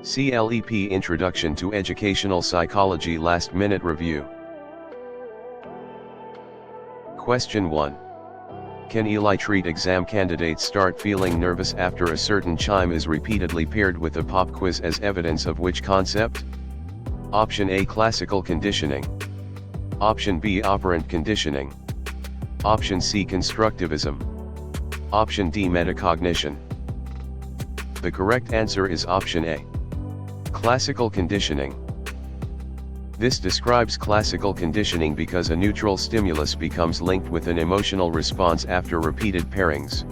CLEP Introduction to Educational Psychology Last Minute Review. Question 1. Can Eli treat exam candidates start feeling nervous after a certain chime is repeatedly paired with a pop quiz as evidence of which concept? Option A, classical conditioning. Option B, operant conditioning. Option C, constructivism. Option D, metacognition. The correct answer is option A. Classical conditioning. This describes classical conditioning because a neutral stimulus becomes linked with an emotional response after repeated pairings.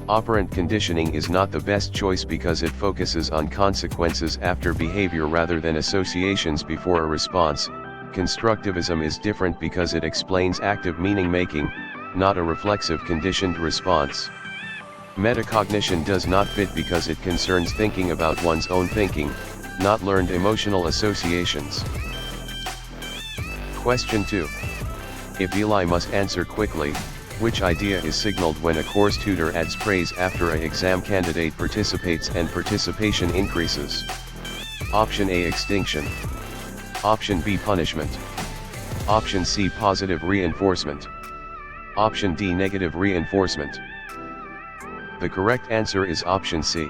Operant conditioning is not the best choice because it focuses on consequences after behavior rather than associations before a response. Constructivism is different because it explains active meaning-making, not a reflexive conditioned response. Metacognition does not fit because it concerns thinking about one's own thinking, not learned emotional associations. Question 2. If Eli must answer quickly, which idea is signaled when a course tutor adds praise after an exam candidate participates and participation increases? Option A, extinction. Option B, punishment. Option C, positive reinforcement. Option D, negative reinforcement. The correct answer is option C.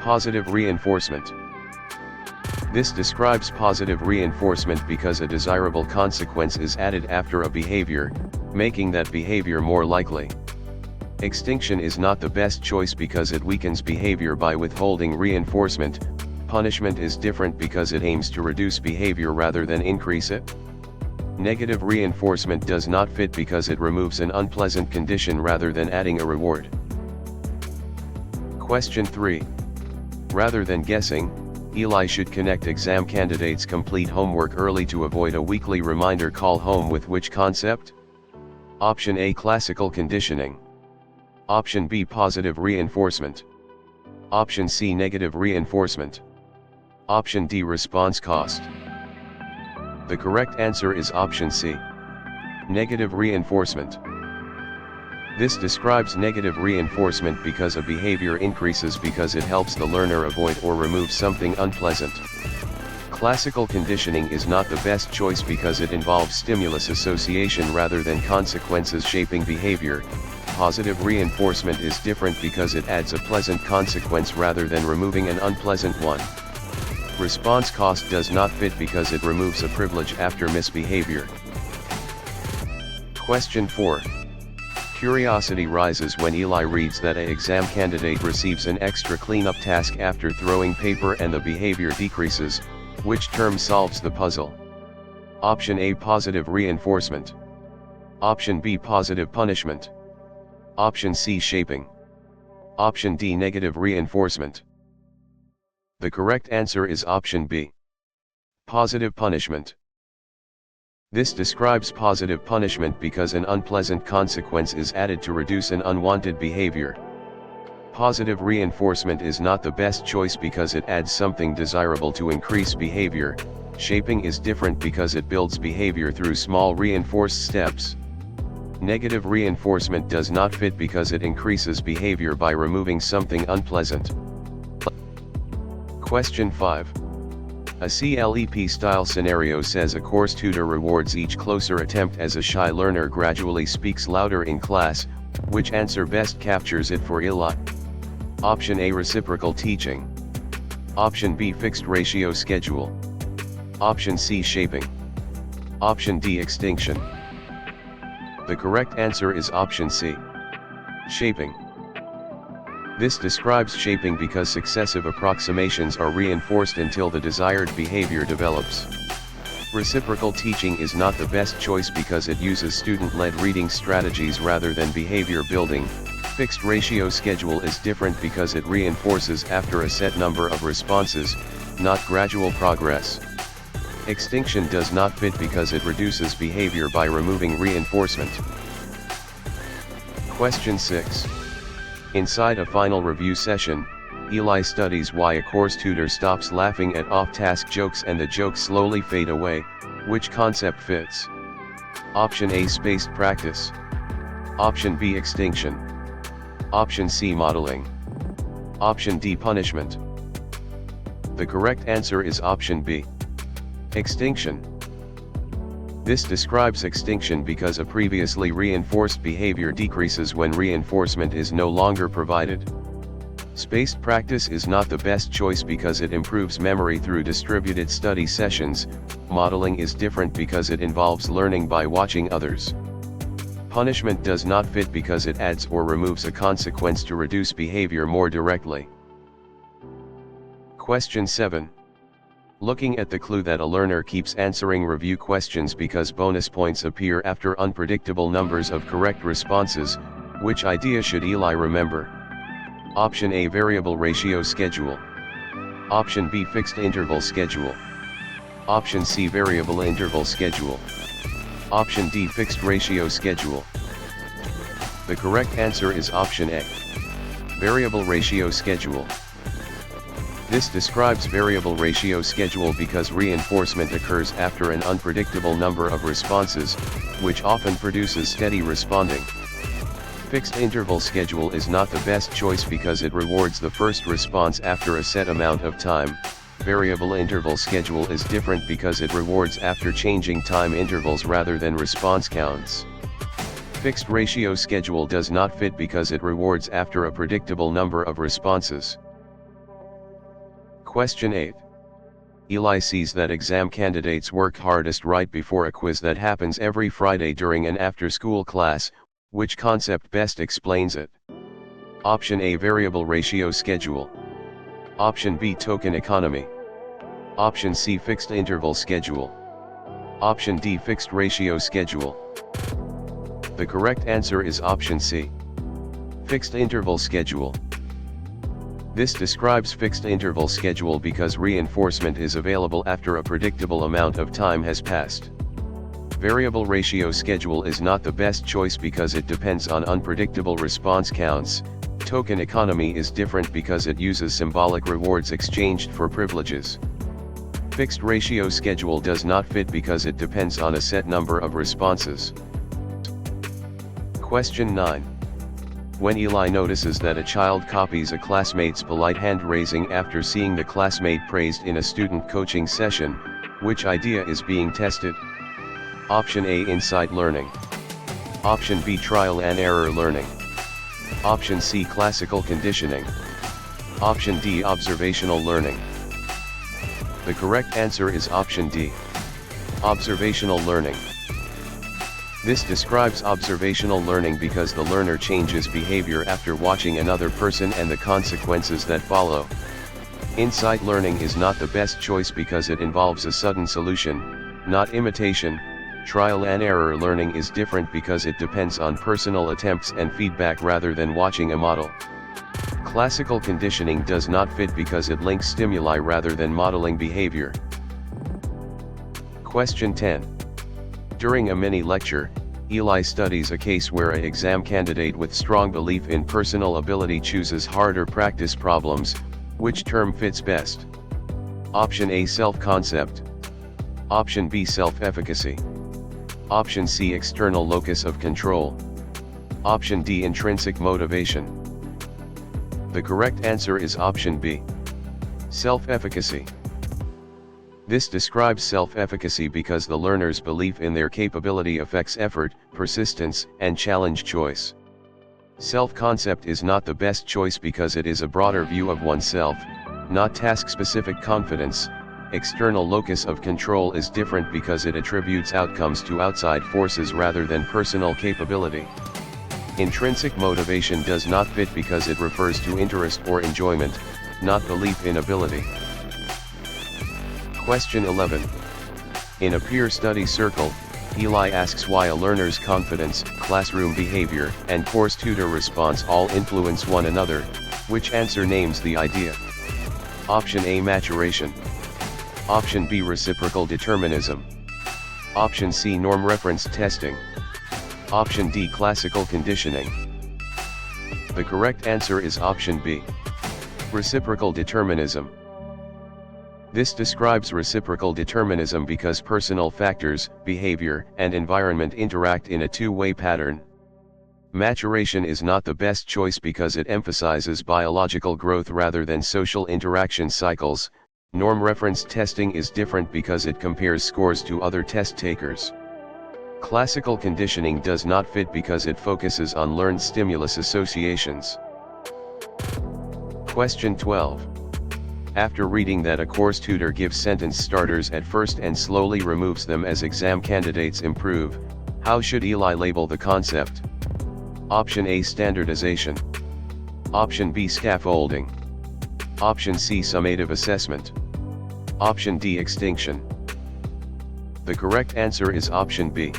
Positive reinforcement. This describes positive reinforcement because a desirable consequence is added after a behavior, making that behavior more likely. Extinction is not the best choice because it weakens behavior by withholding reinforcement. Punishment is different because it aims to reduce behavior rather than increase it. Negative reinforcement does not fit because it removes an unpleasant condition rather than adding a reward. Question 3. Rather than guessing, Eli should connect exam candidates' complete homework early to avoid a weekly reminder call home with which concept? Option A, classical conditioning. Option B, positive reinforcement. Option C, negative reinforcement. Option D, response cost. The correct answer is option C. Negative reinforcement. This describes negative reinforcement because a behavior increases because it helps the learner avoid or remove something unpleasant. Classical conditioning is not the best choice because it involves stimulus association rather than consequences shaping behavior. Positive reinforcement is different because it adds a pleasant consequence rather than removing an unpleasant one. Response cost does not fit because it removes a privilege after misbehavior. Question 4. Curiosity rises when Eli reads that an exam candidate receives an extra cleanup task after throwing paper and the behavior decreases. Which term solves the puzzle? Option A, positive reinforcement. Option B, positive punishment. Option C, shaping. Option D, negative reinforcement. The correct answer is option B. Positive punishment. This describes positive punishment because an unpleasant consequence is added to reduce an unwanted behavior. Positive reinforcement is not the best choice because it adds something desirable to increase behavior. Shaping is different because it builds behavior through small reinforced steps. Negative reinforcement does not fit because it increases behavior by removing something unpleasant. Question 5. A CLEP-style scenario says a course tutor rewards each closer attempt as a shy learner gradually speaks louder in class. Which answer best captures it for Eli? Option A, reciprocal teaching. Option B, fixed ratio schedule. Option C, shaping. Option D, extinction. The correct answer is option C. Shaping. This describes shaping because successive approximations are reinforced until the desired behavior develops. Reciprocal teaching is not the best choice because it uses student-led reading strategies rather than behavior building. Fixed ratio schedule is different because it reinforces after a set number of responses, not gradual progress. Extinction does not fit because it reduces behavior by removing reinforcement. Question 6. Inside a final review session, Eli studies why a course tutor stops laughing at off-task jokes and the jokes slowly fade away. Which concept fits? Option A, spaced practice. Option B, extinction. Option C, modeling. Option D, punishment. The correct answer is option B. Extinction. This describes extinction because a previously reinforced behavior decreases when reinforcement is no longer provided. Spaced practice is not the best choice because it improves memory through distributed study sessions. Modeling is different because it involves learning by watching others. Punishment does not fit because it adds or removes a consequence to reduce behavior more directly. Question 7. Looking at the clue that a learner keeps answering review questions because bonus points appear after unpredictable numbers of correct responses, which idea should Eli remember? Option A, variable ratio schedule. Option B, fixed interval schedule. Option C, variable interval schedule. Option D, fixed ratio schedule. The correct answer is option A. Variable ratio schedule. This describes variable ratio schedule because reinforcement occurs after an unpredictable number of responses, which often produces steady responding. Fixed interval schedule is not the best choice because it rewards the first response after a set amount of time. Variable interval schedule is different because it rewards after changing time intervals rather than response counts. Fixed ratio schedule does not fit because it rewards after a predictable number of responses. Question 8. Eli sees that exam candidates work hardest right before a quiz that happens every Friday during an after-school class. Which concept best explains it? Option A, variable ratio schedule. Option B, token economy. Option C, fixed interval schedule. Option D, fixed ratio schedule. The correct answer is option C. Fixed interval schedule. This describes fixed interval schedule because reinforcement is available after a predictable amount of time has passed. Variable ratio schedule is not the best choice because it depends on unpredictable response counts. Token economy is different because it uses symbolic rewards exchanged for privileges. Fixed ratio schedule does not fit because it depends on a set number of responses. Question 9. When Eli notices that a child copies a classmate's polite hand-raising after seeing the classmate praised in a student coaching session, which idea is being tested? Option A, insight learning. Option B, trial and error learning. Option C, classical conditioning. Option D, observational learning. The correct answer is option D. Observational learning. This describes observational learning because the learner changes behavior after watching another person and the consequences that follow. Insight learning is not the best choice because it involves a sudden solution, not imitation. Trial and error learning is different because it depends on personal attempts and feedback rather than watching a model. Classical conditioning does not fit because it links stimuli rather than modeling behavior. Question 10. During a mini-lecture, Eli studies a case where an exam candidate with strong belief in personal ability chooses harder practice problems. Which term fits best? Option A, self-concept. Option B, self-efficacy. Option C, external locus of control. Option D, intrinsic motivation. The correct answer is option B. Self-efficacy. This describes self-efficacy because the learner's belief in their capability affects effort, persistence, and challenge choice. Self-concept is not the best choice because it is a broader view of oneself, not task-specific confidence. External locus of control is different because it attributes outcomes to outside forces rather than personal capability. Intrinsic motivation does not fit because it refers to interest or enjoyment, not belief in ability. Question 11. In a peer study circle, Eli asks why a learner's confidence, classroom behavior, and course tutor response all influence one another. Which answer names the idea? Option A, maturation. Option B, reciprocal determinism. Option C, norm reference testing. Option D, classical conditioning. The correct answer is option B. Reciprocal determinism. This describes reciprocal determinism because personal factors, behavior, and environment interact in a two-way pattern. Maturation is not the best choice because it emphasizes biological growth rather than social interaction cycles. Norm reference testing is different because it compares scores to other test takers. Classical conditioning does not fit because it focuses on learned stimulus associations. Question 12. After reading that a course tutor gives sentence starters at first and slowly removes them as exam candidates improve, how should Eli label the concept? Option A, standardization. Option B, scaffolding. Option C, summative assessment. Option D, extinction. The correct answer is option B,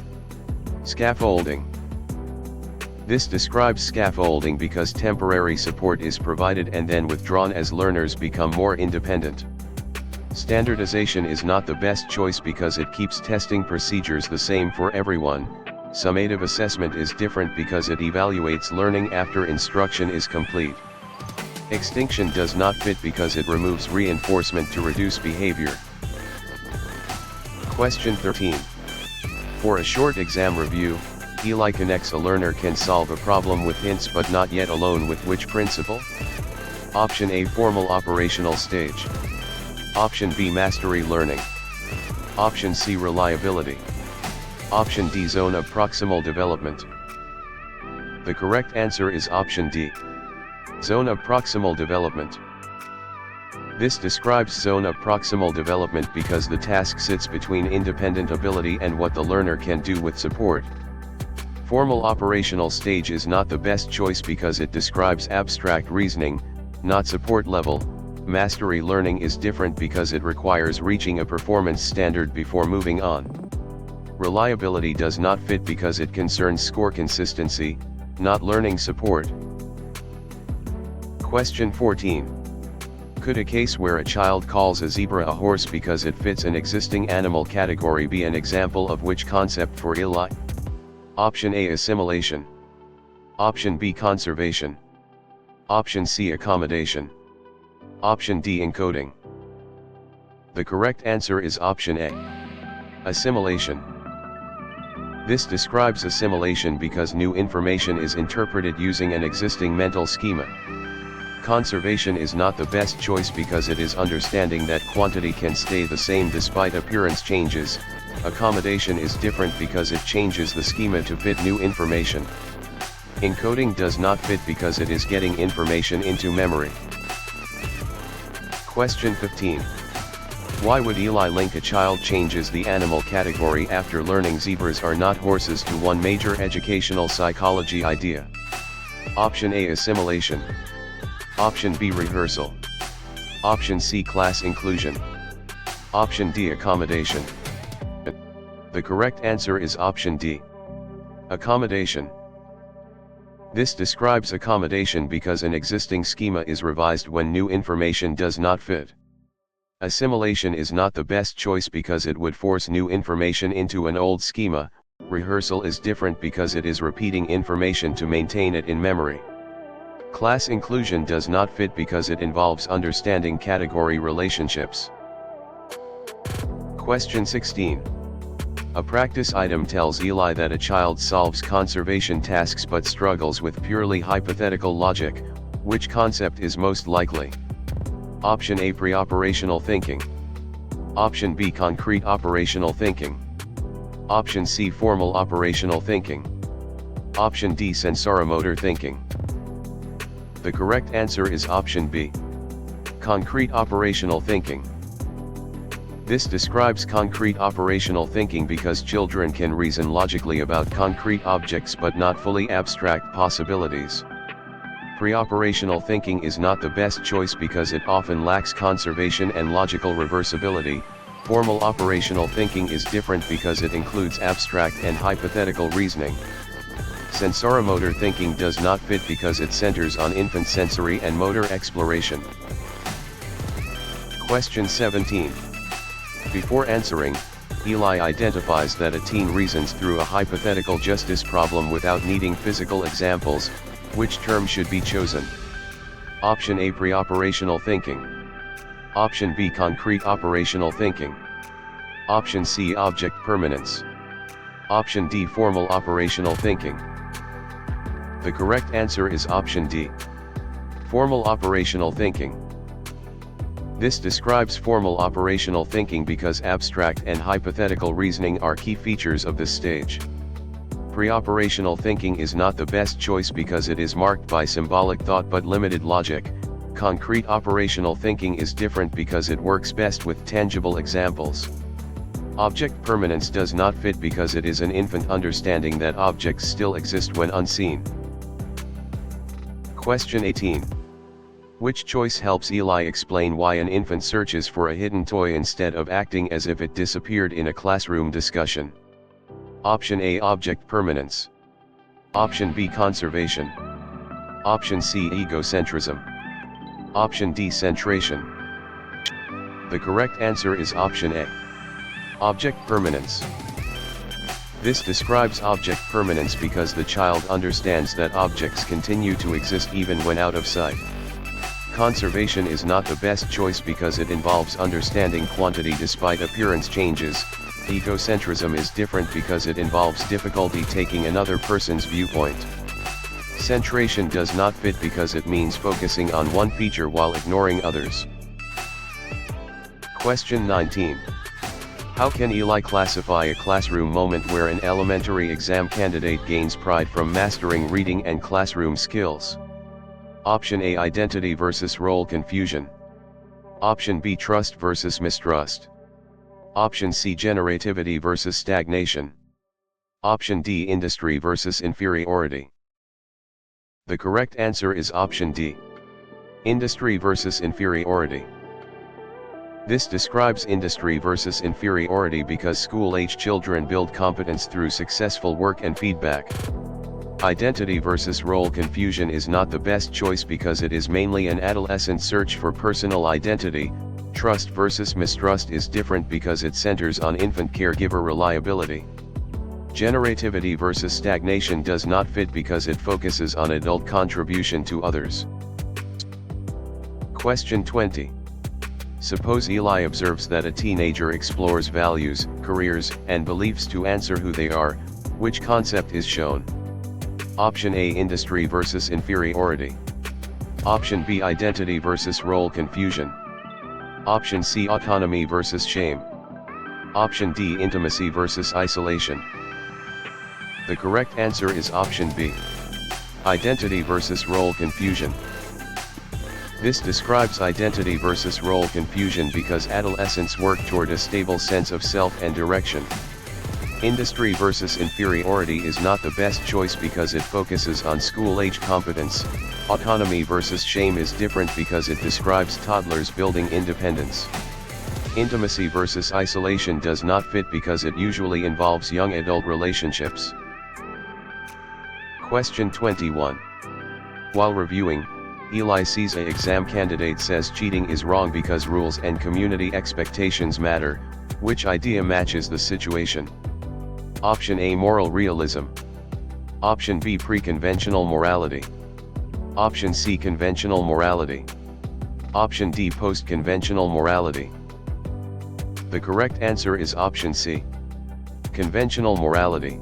scaffolding. This describes scaffolding because temporary support is provided and then withdrawn as learners become more independent. Standardization is not the best choice because it keeps testing procedures the same for everyone. Summative assessment is different because it evaluates learning after instruction is complete. Extinction does not fit because it removes reinforcement to reduce behavior. Question 13. For a short exam review, Eli connects a learner can solve a problem with hints but not yet alone with which principle? Option A, formal operational stage. Option B, mastery learning. Option C, reliability. Option D, zone of proximal development. The correct answer is option D, zone of proximal development. This describes zone of proximal development because the task sits between independent ability and what the learner can do with support. Formal operational stage is not the best choice because it describes abstract reasoning, not support level. Mastery learning is different because it requires reaching a performance standard before moving on. Reliability does not fit because it concerns score consistency, not learning support. Question 14. Could a case where a child calls a zebra a horse because it fits an existing animal category be an example of which concept for Eli? Option A, assimilation. Option B, conservation. Option C, accommodation. Option D, encoding. The correct answer is option A, assimilation. This describes assimilation because new information is interpreted using an existing mental schema. Conservation is not the best choice because it is understanding that quantity can stay the same despite appearance changes. Accommodation is different because it changes the schema to fit new information. Encoding does not fit because it is getting information into memory. Question 15. Why would Eli link a child changes the animal category after learning zebras are not horses to one major educational psychology idea? Option A, assimilation. Option B, rehearsal. Option C, class inclusion. Option D, accommodation. The correct answer is option D, accommodation. This describes accommodation because an existing schema is revised when new information does not fit. Assimilation is not the best choice because it would force new information into an old schema. Rehearsal is different because it is repeating information to maintain it in memory. Class inclusion does not fit because it involves understanding category relationships. Question 16. A practice item tells Eli that a child solves conservation tasks but struggles with purely hypothetical logic. Which concept is most likely? Option A, pre-operational thinking. Option B, concrete operational thinking. Option C, formal operational thinking. Option D, sensoromotor thinking. The correct answer is option B, concrete operational thinking. This describes concrete operational thinking because children can reason logically about concrete objects but not fully abstract possibilities. Pre-operational thinking is not the best choice because it often lacks conservation and logical reversibility. Formal operational thinking is different because it includes abstract and hypothetical reasoning. Sensoromotor thinking does not fit because it centers on infant sensory and motor exploration. Question 17. Before answering, Eli identifies that a teen reasons through a hypothetical justice problem without needing physical examples. Which term should be chosen? Option A, pre-operational thinking. Option B, concrete operational thinking. Option C, object permanence. Option D, formal operational thinking. The correct answer is option D, formal operational thinking. This describes formal operational thinking because abstract and hypothetical reasoning are key features of this stage. Pre-operational thinking is not the best choice because it is marked by symbolic thought but limited logic. Concrete operational thinking is different because it works best with tangible examples. Object permanence does not fit because it is an infant understanding that objects still exist when unseen. Question 18. Which choice helps Eli explain why an infant searches for a hidden toy instead of acting as if it disappeared in a classroom discussion? Option A, object permanence. Option B, conservation. Option C, egocentrism. Option D, centration. The correct answer is option A. Object permanence. This describes object permanence because the child understands that objects continue to exist even when out of sight. Conservation is not the best choice because it involves understanding quantity despite appearance changes. Egocentrism is different because it involves difficulty taking another person's viewpoint. Centration does not fit because it means focusing on one feature while ignoring others. Question 19. How can Eli classify a classroom moment where an elementary exam candidate gains pride from mastering reading and classroom skills? Option A, identity versus role confusion. Option B, trust versus mistrust. Option C, generativity versus stagnation. Option D, industry versus inferiority. The correct answer is option D. Industry versus inferiority. This describes industry versus inferiority because school-age children build competence through successful work and feedback. Identity versus role confusion is not the best choice because it is mainly an adolescent search for personal identity. Trust versus mistrust is different because it centers on infant caregiver reliability. Generativity versus stagnation does not fit because it focuses on adult contribution to others. Question 20. Suppose Eli observes that a teenager explores values, careers, and beliefs to answer who they are. Which concept is shown? Option A, industry versus inferiority. Option B, identity versus role confusion. Option C, autonomy versus shame. Option D, intimacy versus isolation. The correct answer is option B. Identity versus role confusion. This describes identity versus role confusion because adolescents work toward a stable sense of self and direction. Industry versus inferiority is not the best choice because it focuses on school-age competence. Autonomy versus shame is different because it describes toddlers building independence. Intimacy versus isolation does not fit because it usually involves young adult relationships. Question 21. While reviewing, Eli sees an exam candidate says cheating is wrong because rules and community expectations matter. Which idea matches the situation? Option A, moral realism. Option B, pre-conventional morality. Option C, conventional morality. Option D, post-conventional morality. The correct answer is option C. Conventional morality.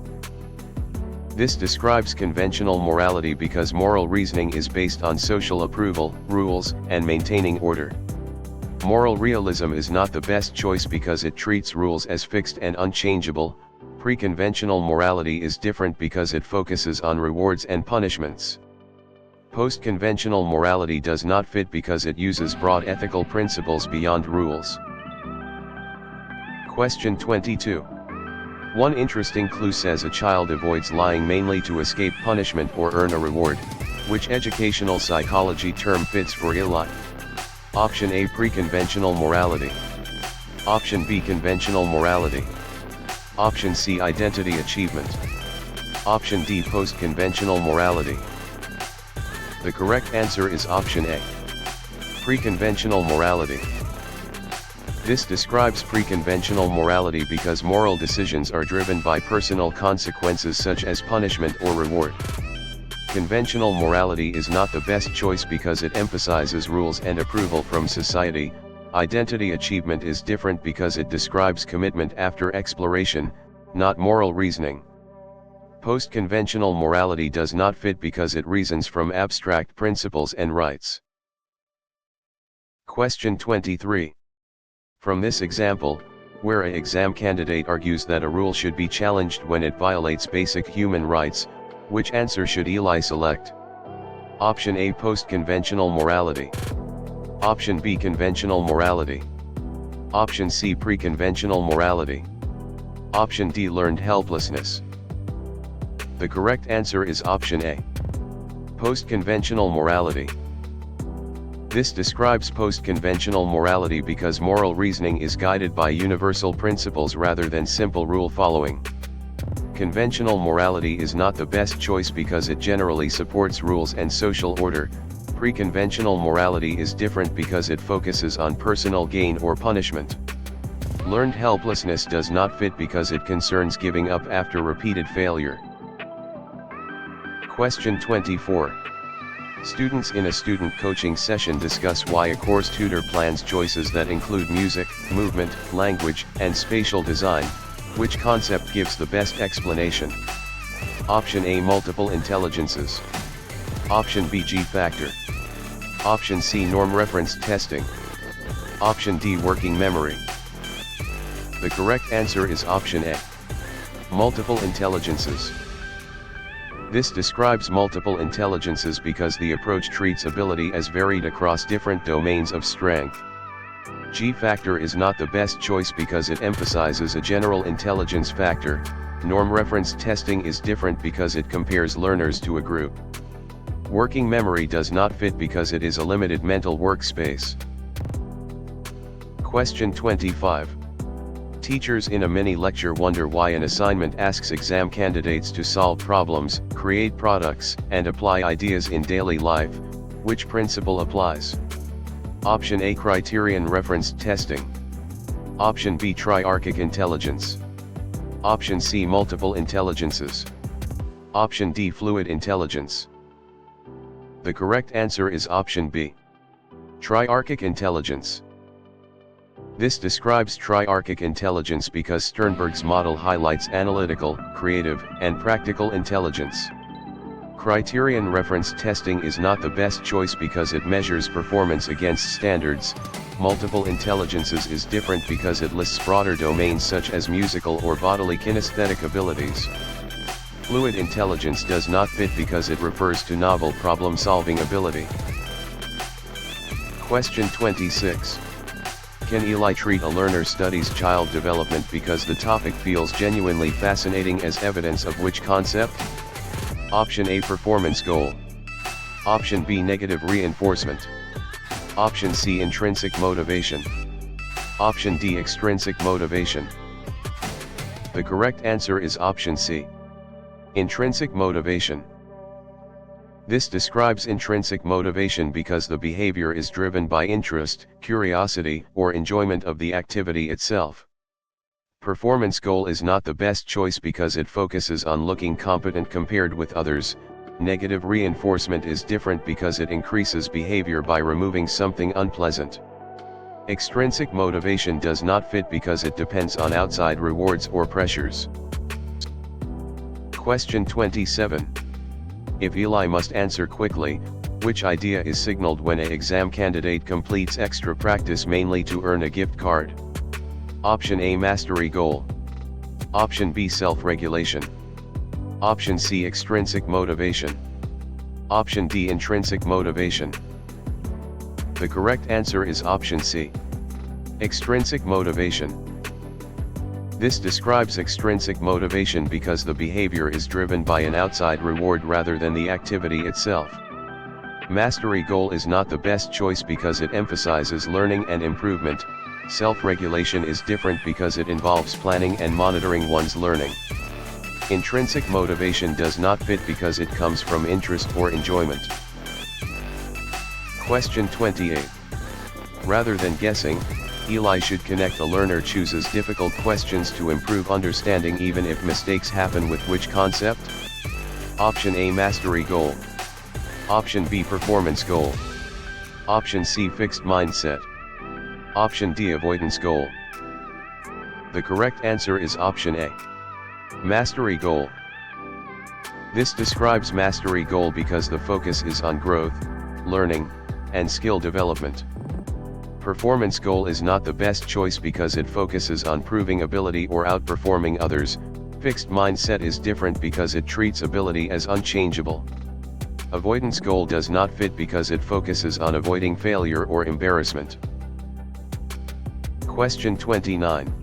This describes conventional morality because moral reasoning is based on social approval, rules, and maintaining order. Moral realism is not the best choice because it treats rules as fixed and unchangeable. Pre-conventional morality is different because it focuses on rewards and punishments. Post-conventional morality does not fit because it uses broad ethical principles beyond rules. Question 22. One interesting clue says a child avoids lying mainly to escape punishment or earn a reward. Which educational psychology term fits for Eli? Option A, pre-conventional morality. Option B, conventional morality. Option C, identity achievement. Option D, post-conventional morality. The correct answer is option A. Pre-conventional morality. This describes pre-conventional morality because moral decisions are driven by personal consequences such as punishment or reward. Conventional morality is not the best choice because it emphasizes rules and approval from society. Identity achievement is different because it describes commitment after exploration, not moral reasoning. Post-conventional morality does not fit because it reasons from abstract principles and rights. Question 23. From this example, where an exam candidate argues that a rule should be challenged when it violates basic human rights, which answer should Eli select? Option A, post-conventional morality. Option B, conventional morality. Option C, pre-conventional morality. Option D, learned helplessness. The correct answer is option A, post-conventional morality. This describes post-conventional morality because moral reasoning is guided by universal principles rather than simple rule following. Conventional morality is not the best choice because it generally supports rules and social order. Pre-conventional morality is different because it focuses on personal gain or punishment. Learned helplessness does not fit because it concerns giving up after repeated failure. Question 24. Students in a student coaching session discuss why a course tutor plans choices that include music, movement, language, and spatial design. Which concept gives the best explanation? Option A, multiple intelligences. Option B, G factor. Option C, norm reference testing. Option D, working memory. The correct answer is option A, multiple intelligences. This describes multiple intelligences because the approach treats ability as varied across different domains of strength. G factor is not the best choice because it emphasizes a general intelligence factor. Norm reference testing is different because it compares learners to a group. Working memory does not fit because it is a limited mental workspace. Question 25. Teachers in a mini-lecture wonder why an assignment asks exam candidates to solve problems, create products, and apply ideas in daily life. Which principle applies? Option A, criterion reference testing. Option B, triarchic intelligence. Option C, multiple intelligences. Option D, fluid intelligence. The correct answer is option B, triarchic intelligence. This describes triarchic intelligence because Sternberg's model highlights analytical, creative, and practical intelligence. Criterion reference testing is not the best choice because it measures performance against standards. Multiple intelligences is different because it lists broader domains such as musical or bodily kinesthetic abilities. Fluid intelligence does not fit because it refers to novel problem-solving ability. Question 26. Can Eli treat a learner studies child development because the topic feels genuinely fascinating as evidence of which concept? Option A, performance goal. Option B, negative reinforcement. Option C, intrinsic motivation. Option D, extrinsic motivation. The correct answer is option C, intrinsic motivation. This describes intrinsic motivation because the behavior is driven by interest, curiosity, or enjoyment of the activity itself. Performance goal is not the best choice because it focuses on looking competent compared with others. Negative reinforcement is different because it increases behavior by removing something unpleasant. Extrinsic motivation does not fit because it depends on outside rewards or pressures. Question 27. If Eli must answer quickly, which idea is signaled when an exam candidate completes extra practice mainly to earn a gift card? Option A, mastery goal. Option B, self-regulation. Option C, extrinsic motivation. Option D, intrinsic motivation. The correct answer is option C, extrinsic motivation. This describes extrinsic motivation because the behavior is driven by an outside reward rather than the activity itself. Mastery goal is not the best choice because it emphasizes learning and improvement. Self-regulation is different because it involves planning and monitoring one's learning. Intrinsic motivation does not fit because it comes from interest or enjoyment. Question 28. Rather than guessing, Eli should connect. A learner chooses difficult questions to improve understanding even if mistakes happen with which concept? Option A, mastery goal. Option B, performance goal. Option C, fixed mindset. Option D, avoidance goal. The correct answer is option A, mastery goal. This describes mastery goal because the focus is on growth, learning, and skill development. Performance goal is not the best choice because it focuses on proving ability or outperforming others. Fixed mindset is different because it treats ability as unchangeable. Avoidance goal does not fit because it focuses on avoiding failure or embarrassment. Question 29.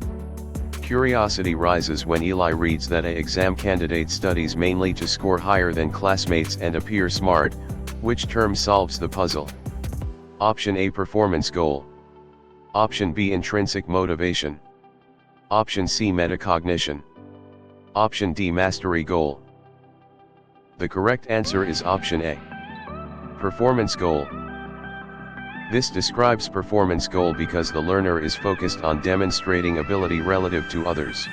Curiosity rises when Eli reads that an exam candidate studies mainly to score higher than classmates and appear smart. Which term solves the puzzle? Option A, performance goal. Option B, intrinsic motivation. Option C, metacognition. Option D, mastery goal. The correct answer is option A, performance goal. This describes performance goal because the learner is focused on demonstrating ability relative to others.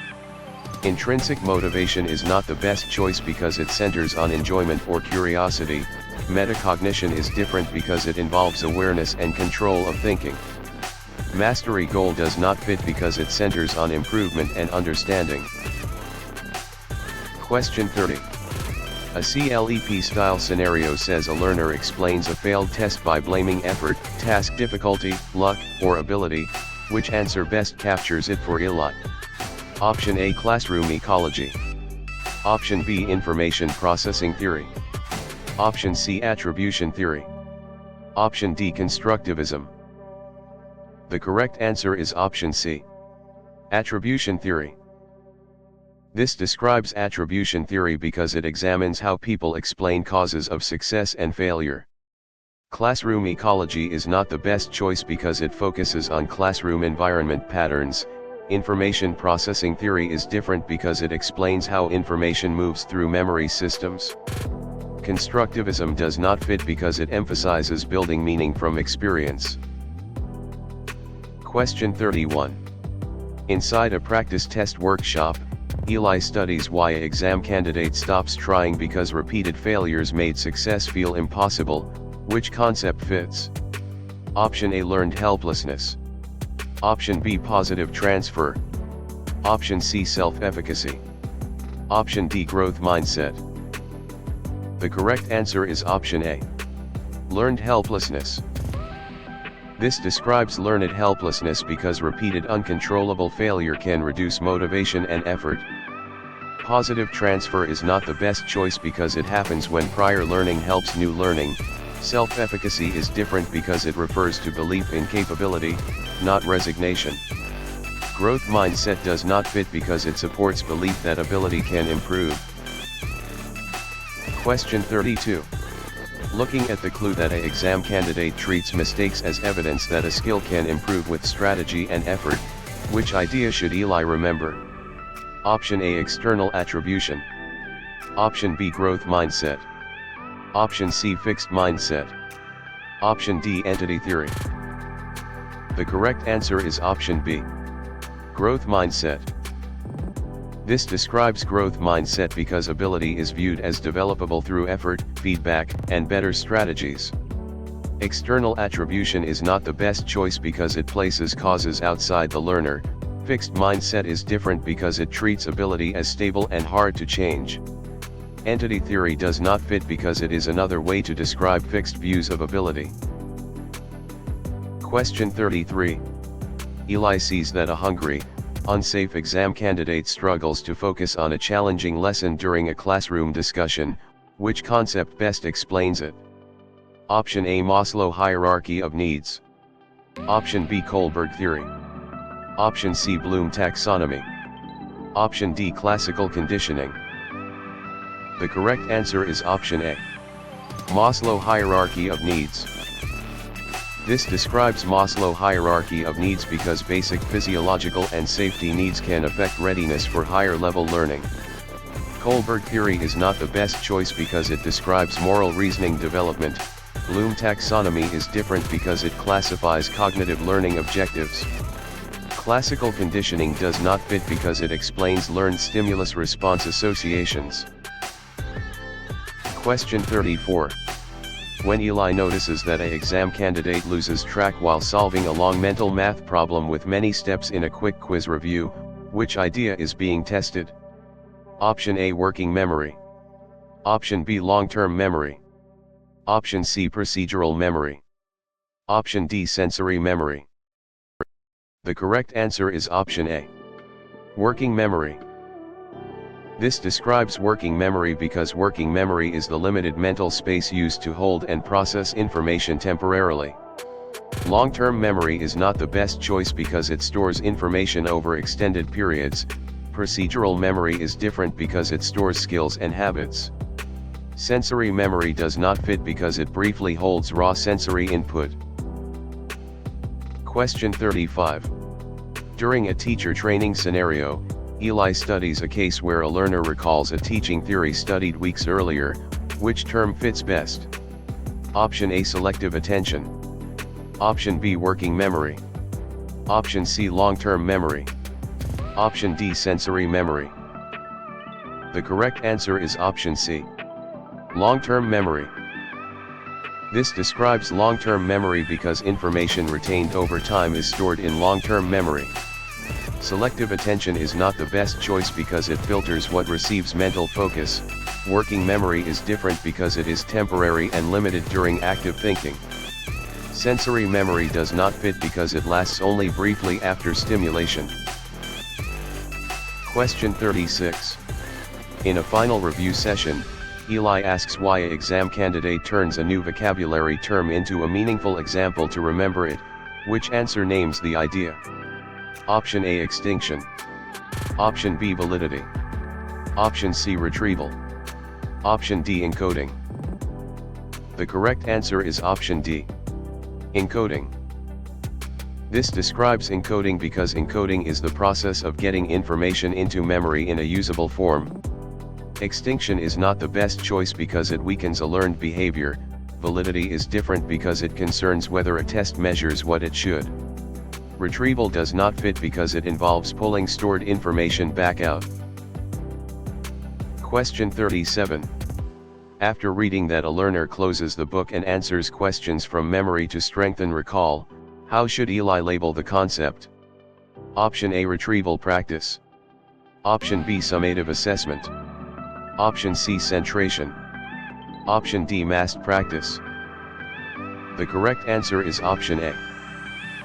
Intrinsic motivation is not the best choice because it centers on enjoyment or curiosity. Metacognition is different because it involves awareness and control of thinking. Mastery goal does not fit because it centers on improvement and understanding. Question 30. A CLEP-style scenario says a learner explains a failed test by blaming effort, task difficulty, luck, or ability. Which answer best captures it for Eli? Option A, classroom ecology. Option B, information processing theory. Option C, attribution theory. Option D, constructivism. The correct answer is option C, attribution theory. This describes attribution theory because it examines how people explain causes of success and failure. Classroom ecology is not the best choice because it focuses on classroom environment patterns. Information processing theory is different because it explains how information moves through memory systems. Constructivism does not fit because it emphasizes building meaning from experience. Question 31. Inside a practice test workshop, Eli studies why an exam candidate stops trying because repeated failures made success feel impossible. Which concept fits? Option A, learned helplessness. Option B, positive transfer. Option C, self-efficacy. Option D, growth mindset. The correct answer is option A, learned helplessness. This describes learned helplessness because repeated uncontrollable failure can reduce motivation and effort. Positive transfer is not the best choice because it happens when prior learning helps new learning. Self-efficacy is different because it refers to belief in capability, not resignation. Growth mindset does not fit because it supports belief that ability can improve. Question 32. Looking at the clue that an exam candidate treats mistakes as evidence that a skill can improve with strategy and effort, which idea should Eli remember? Option A, external attribution. Option B, growth mindset. Option C, fixed mindset. Option D, entity theory. The correct answer is option B, growth mindset. This describes growth mindset because ability is viewed as developable through effort, feedback, and better strategies. External attribution is not the best choice because it places causes outside the learner. Fixed mindset is different because it treats ability as stable and hard to change. Entity theory does not fit because it is another way to describe fixed views of ability. Question 33. Eli sees that a hungry, unsafe exam candidate struggles to focus on a challenging lesson during a classroom discussion. Which concept best explains it? Option A, Maslow hierarchy of needs. Option B, Kohlberg theory. Option C, Bloom taxonomy. Option D, classical conditioning. The correct answer is option A, Maslow hierarchy of needs. This describes Maslow hierarchy of needs because basic physiological and safety needs can affect readiness for higher level learning. Kohlberg theory is not the best choice because it describes moral reasoning development. Bloom taxonomy is different because it classifies cognitive learning objectives. Classical conditioning does not fit because it explains learned stimulus response associations. Question 34. When Eli notices that an exam candidate loses track while solving a long mental math problem with many steps in a quick quiz review, which idea is being tested? Option A, working memory. Option B, long-term memory. Option C, procedural memory. Option D, sensory memory. The correct answer is option A. Working memory. This describes working memory because working memory is the limited mental space used to hold and process information temporarily. Long-term memory is not the best choice because it stores information over extended periods. Procedural memory is different because it stores skills and habits. Sensory memory does not fit because it briefly holds raw sensory input. Question 35. During a teacher training scenario, Eli studies a case where a learner recalls a teaching theory studied weeks earlier. Which term fits best? Option A, selective attention. Option B, working memory. Option C, long-term memory. Option D, sensory memory. The correct answer is option C. Long-term memory. This describes long-term memory because information retained over time is stored in long-term memory. Selective attention is not the best choice because it filters what receives mental focus. Working memory is different because it is temporary and limited during active thinking. Sensory memory does not fit because it lasts only briefly after stimulation. Question 36. In a final review session, Eli asks why an exam candidate turns a new vocabulary term into a meaningful example to remember it. Which answer names the idea? Option A, extinction. Option B, validity. Option C, retrieval. Option D, encoding. The correct answer is option D. Encoding. This describes encoding because encoding is the process of getting information into memory in a usable form. Extinction is not the best choice because it weakens a learned behavior. Validity is different because it concerns whether a test measures what it should. Retrieval does not fit because it involves pulling stored information back out. Question 37. After reading that a learner closes the book and answers questions from memory to strengthen recall, how should Eli label the concept? Option A, retrieval practice. Option B, summative assessment. Option C, centration. Option D, massed practice. The correct answer is option A.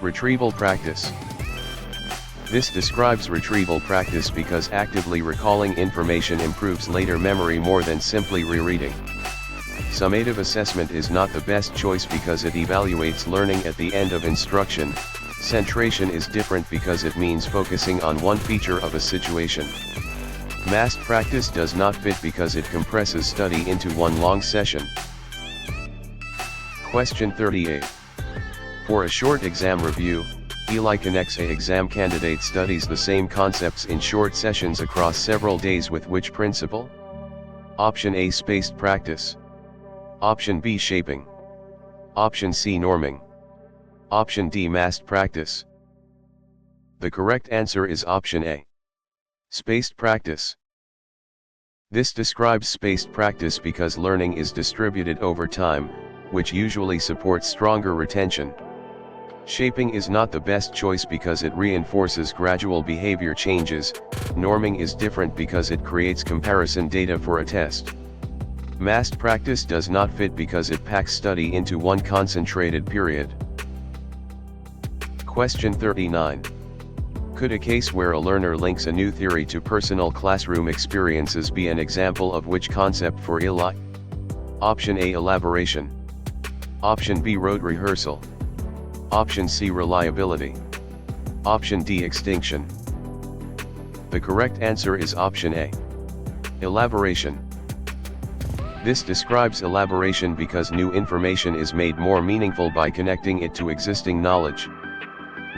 Retrieval practice. This describes retrieval practice because actively recalling information improves later memory more than simply rereading. Summative assessment is not the best choice because it evaluates learning at the end of instruction. Centration is different because it means focusing on one feature of a situation. Massed practice does not fit because it compresses study into one long session. Question 38. For a short exam review, Eli connects an exam candidate studies the same concepts in short sessions across several days with which principle? Option A, spaced practice. Option B, shaping. Option C, norming. Option D, massed practice. The correct answer is option A. Spaced practice. This describes spaced practice because learning is distributed over time, which usually supports stronger retention. Shaping is not the best choice because it reinforces gradual behavior changes. Norming is different because it creates comparison data for a test. Massed practice does not fit because it packs study into one concentrated period. Question 39. Could a case where a learner links a new theory to personal classroom experiences be an example of which concept for Eli? Option A, elaboration. Option B, rote rehearsal. Option C, reliability. Option D, extinction. The correct answer is option A. Elaboration. This describes elaboration because new information is made more meaningful by connecting it to existing knowledge.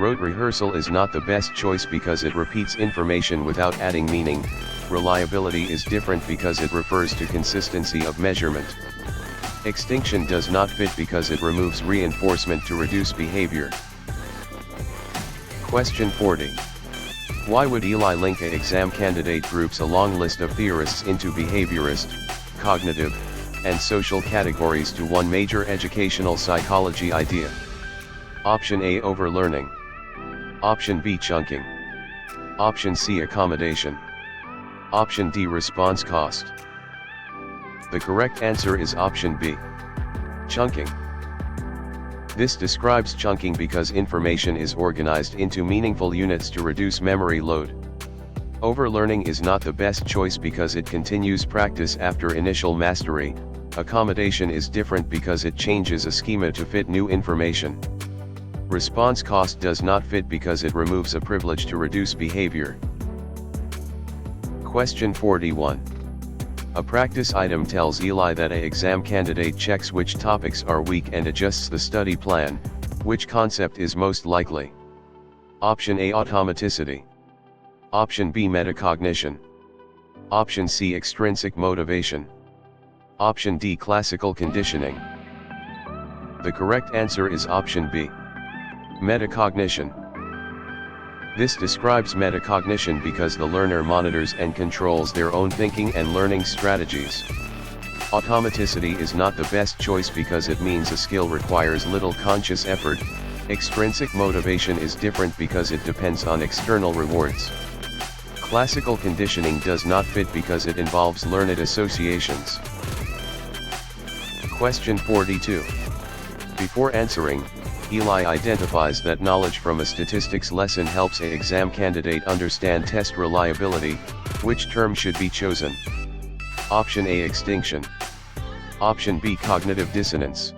Rote rehearsal is not the best choice because it repeats information without adding meaning. Reliability is different because it refers to consistency of measurement. Extinction does not fit because it removes reinforcement to reduce behavior. Question 40. Why would Eli link an exam candidate groups a long list of theorists into behaviorist, cognitive, and social categories to one major educational psychology idea? Option A, overlearning. Option B, chunking. Option C, accommodation. Option D, response cost. The correct answer is option B. Chunking. This describes chunking because information is organized into meaningful units to reduce memory load. Overlearning is not the best choice because it continues practice after initial mastery. Accommodation is different because it changes a schema to fit new information. Response cost does not fit because it removes a privilege to reduce behavior. Question 41. A practice item tells Eli that an exam candidate checks which topics are weak and adjusts the study plan. Which concept is most likely? Option A, automaticity. Option B, metacognition. Option C, extrinsic motivation. Option D, classical conditioning. The correct answer is option B, metacognition. This describes metacognition because the learner monitors and controls their own thinking and learning strategies. Automaticity is not the best choice because it means a skill requires little conscious effort. Extrinsic motivation is different because it depends on external rewards. Classical conditioning does not fit because it involves learned associations. Question 42. Before answering, Eli identifies that knowledge from a statistics lesson helps an exam candidate understand test reliability. Which term should be chosen? Option A, extinction. Option B, cognitive dissonance.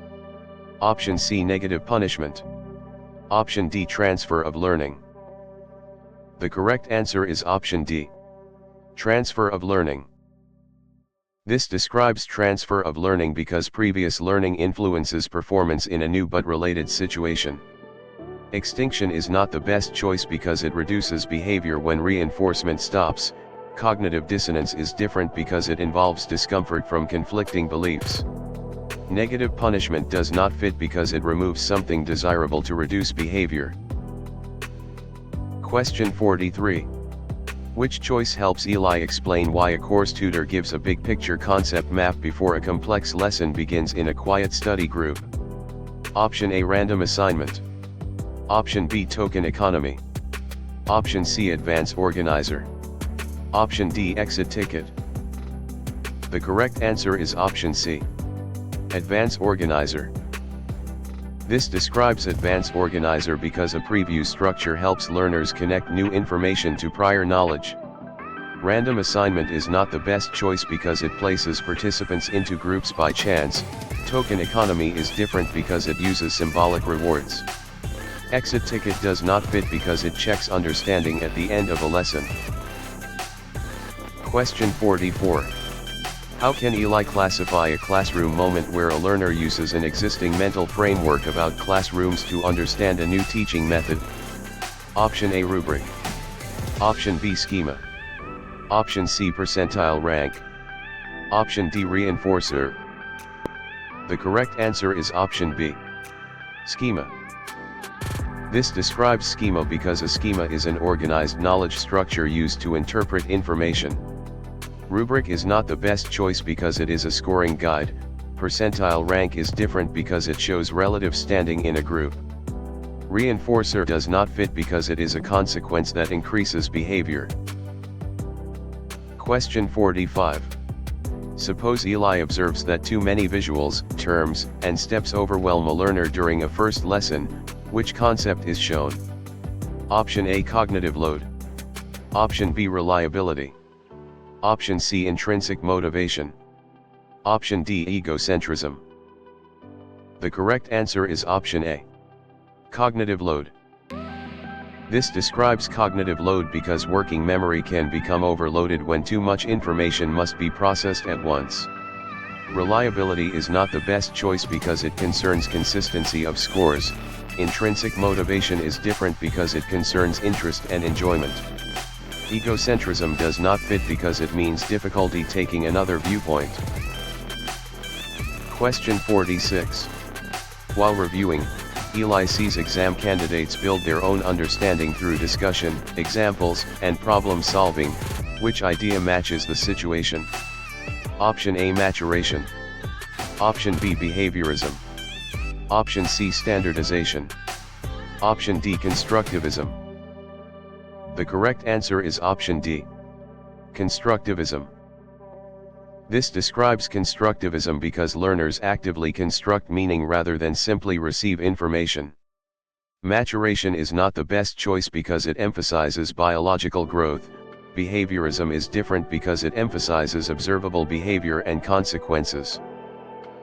Option C, negative punishment. Option D, transfer of learning. The correct answer is option D, transfer of learning. This describes transfer of learning because previous learning influences performance in a new but related situation. Extinction is not the best choice because it reduces behavior when reinforcement stops. Cognitive dissonance is different because it involves discomfort from conflicting beliefs. Negative punishment does not fit because it removes something desirable to reduce behavior. Question 43. Which choice helps Eli explain why a course tutor gives a big picture concept map before a complex lesson begins in a quiet study group? Option A, random assignment. Option B, token economy. Option C, advance organizer. Option D, exit ticket. The correct answer is option C, advance organizer. This describes advance organizer because a preview structure helps learners connect new information to prior knowledge. Random assignment is not the best choice because it places participants into groups by chance. Token economy is different because it uses symbolic rewards. Exit ticket does not fit because it checks understanding at the end of a lesson. Question 44. How can Eli classify a classroom moment where a learner uses an existing mental framework about classrooms to understand a new teaching method? Option A, rubric. Option B, schema. Option C, percentile rank. Option D, reinforcer. The correct answer is option B, schema. This describes schema because a schema is an organized knowledge structure used to interpret information. Rubric is not the best choice because it is a scoring guide. Percentile rank is different because it shows relative standing in a group. Reinforcer does not fit because it is a consequence that increases behavior. Question 45. Suppose Eli observes that too many visuals, terms, and steps overwhelm a learner during a first lesson. Which concept is shown? Option A, cognitive load. Option B, reliability. Option C, intrinsic motivation. Option D, egocentrism. The correct answer is option A, cognitive load. This describes cognitive load because working memory can become overloaded when too much information must be processed at once. Reliability is not the best choice because it concerns consistency of scores. Intrinsic motivation is different because it concerns interest and enjoyment. Egocentrism does not fit because it means difficulty taking another viewpoint. Question 46. While reviewing, Eli sees exam candidates build their own understanding through discussion, examples, and problem solving. Which idea matches the situation? Option A, maturation. Option B, behaviorism. Option C, standardization. Option D, constructivism. The correct answer is option D, constructivism. This describes constructivism because learners actively construct meaning rather than simply receive information. Maturation is not the best choice because it emphasizes biological growth. Behaviorism is different because it emphasizes observable behavior and consequences.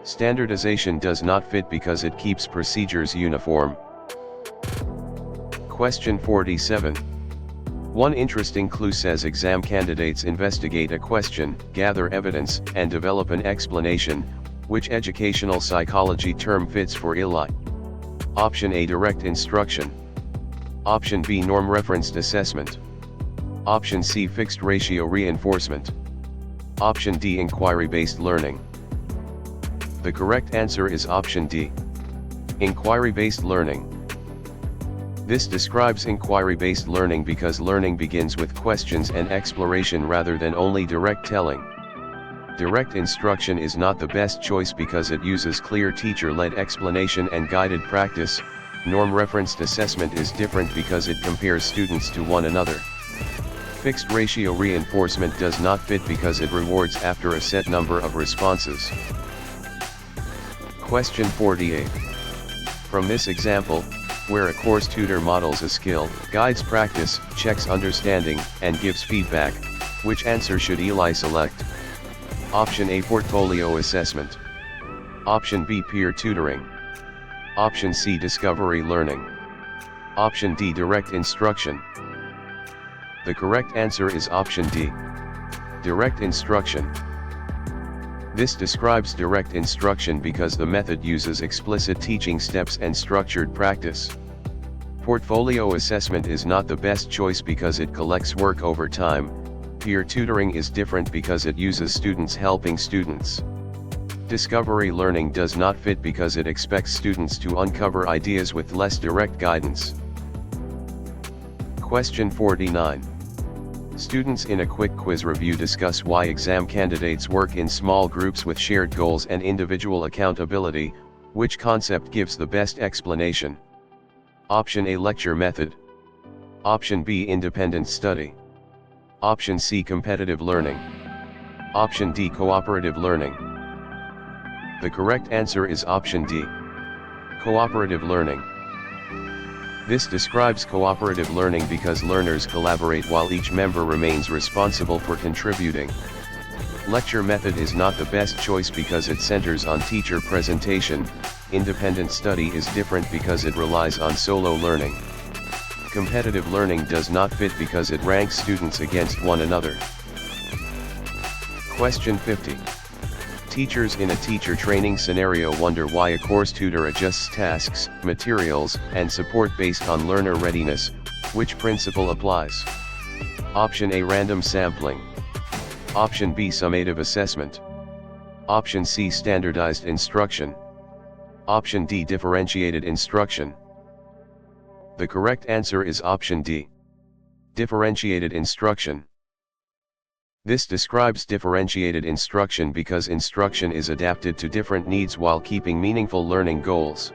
Standardization does not fit because it keeps procedures uniform. Question 47. One interesting clue says exam candidates investigate a question, gather evidence, and develop an explanation. Which educational psychology term fits for ELI? Option A, direct instruction. Option B, norm-referenced assessment. Option C, fixed ratio reinforcement. Option D, inquiry-based learning. The correct answer is option D. Inquiry-based learning. This describes inquiry-based learning because learning begins with questions and exploration rather than only direct telling. Direct instruction is not the best choice because it uses clear teacher-led explanation and guided practice. Norm-referenced assessment is different because it compares students to one another. Fixed ratio reinforcement does not fit because it rewards after a set number of responses. Question 48. From this example, where a course tutor models a skill, guides practice, checks understanding, and gives feedback, which answer should ELI select? Option A, portfolio assessment. Option B, peer tutoring. Option C, discovery learning. Option D, direct instruction. The correct answer is option D. Direct instruction. This describes direct instruction because the method uses explicit teaching steps and structured practice. Portfolio assessment is not the best choice because it collects work over time. Peer tutoring is different because it uses students helping students. Discovery learning does not fit because it expects students to uncover ideas with less direct guidance. Question 49. Students in a quick quiz review discuss why exam candidates work in small groups with shared goals and individual accountability. Which concept gives the best explanation? Option A, lecture method. Option B, independent study. Option C, competitive learning. Option D, cooperative learning. The correct answer is option D. Cooperative learning. This describes cooperative learning because learners collaborate while each member remains responsible for contributing. Lecture method is not the best choice because it centers on teacher presentation. Independent study is different because it relies on solo learning. Competitive learning does not fit because it ranks students against one another. Question 50. Teachers in a teacher training scenario wonder why a course tutor adjusts tasks, materials, and support based on learner readiness. Which principle applies? Option A, random sampling. Option B, summative assessment. Option C, standardized instruction. Option D, differentiated instruction. The correct answer is option D. Differentiated instruction. This describes differentiated instruction because instruction is adapted to different needs while keeping meaningful learning goals.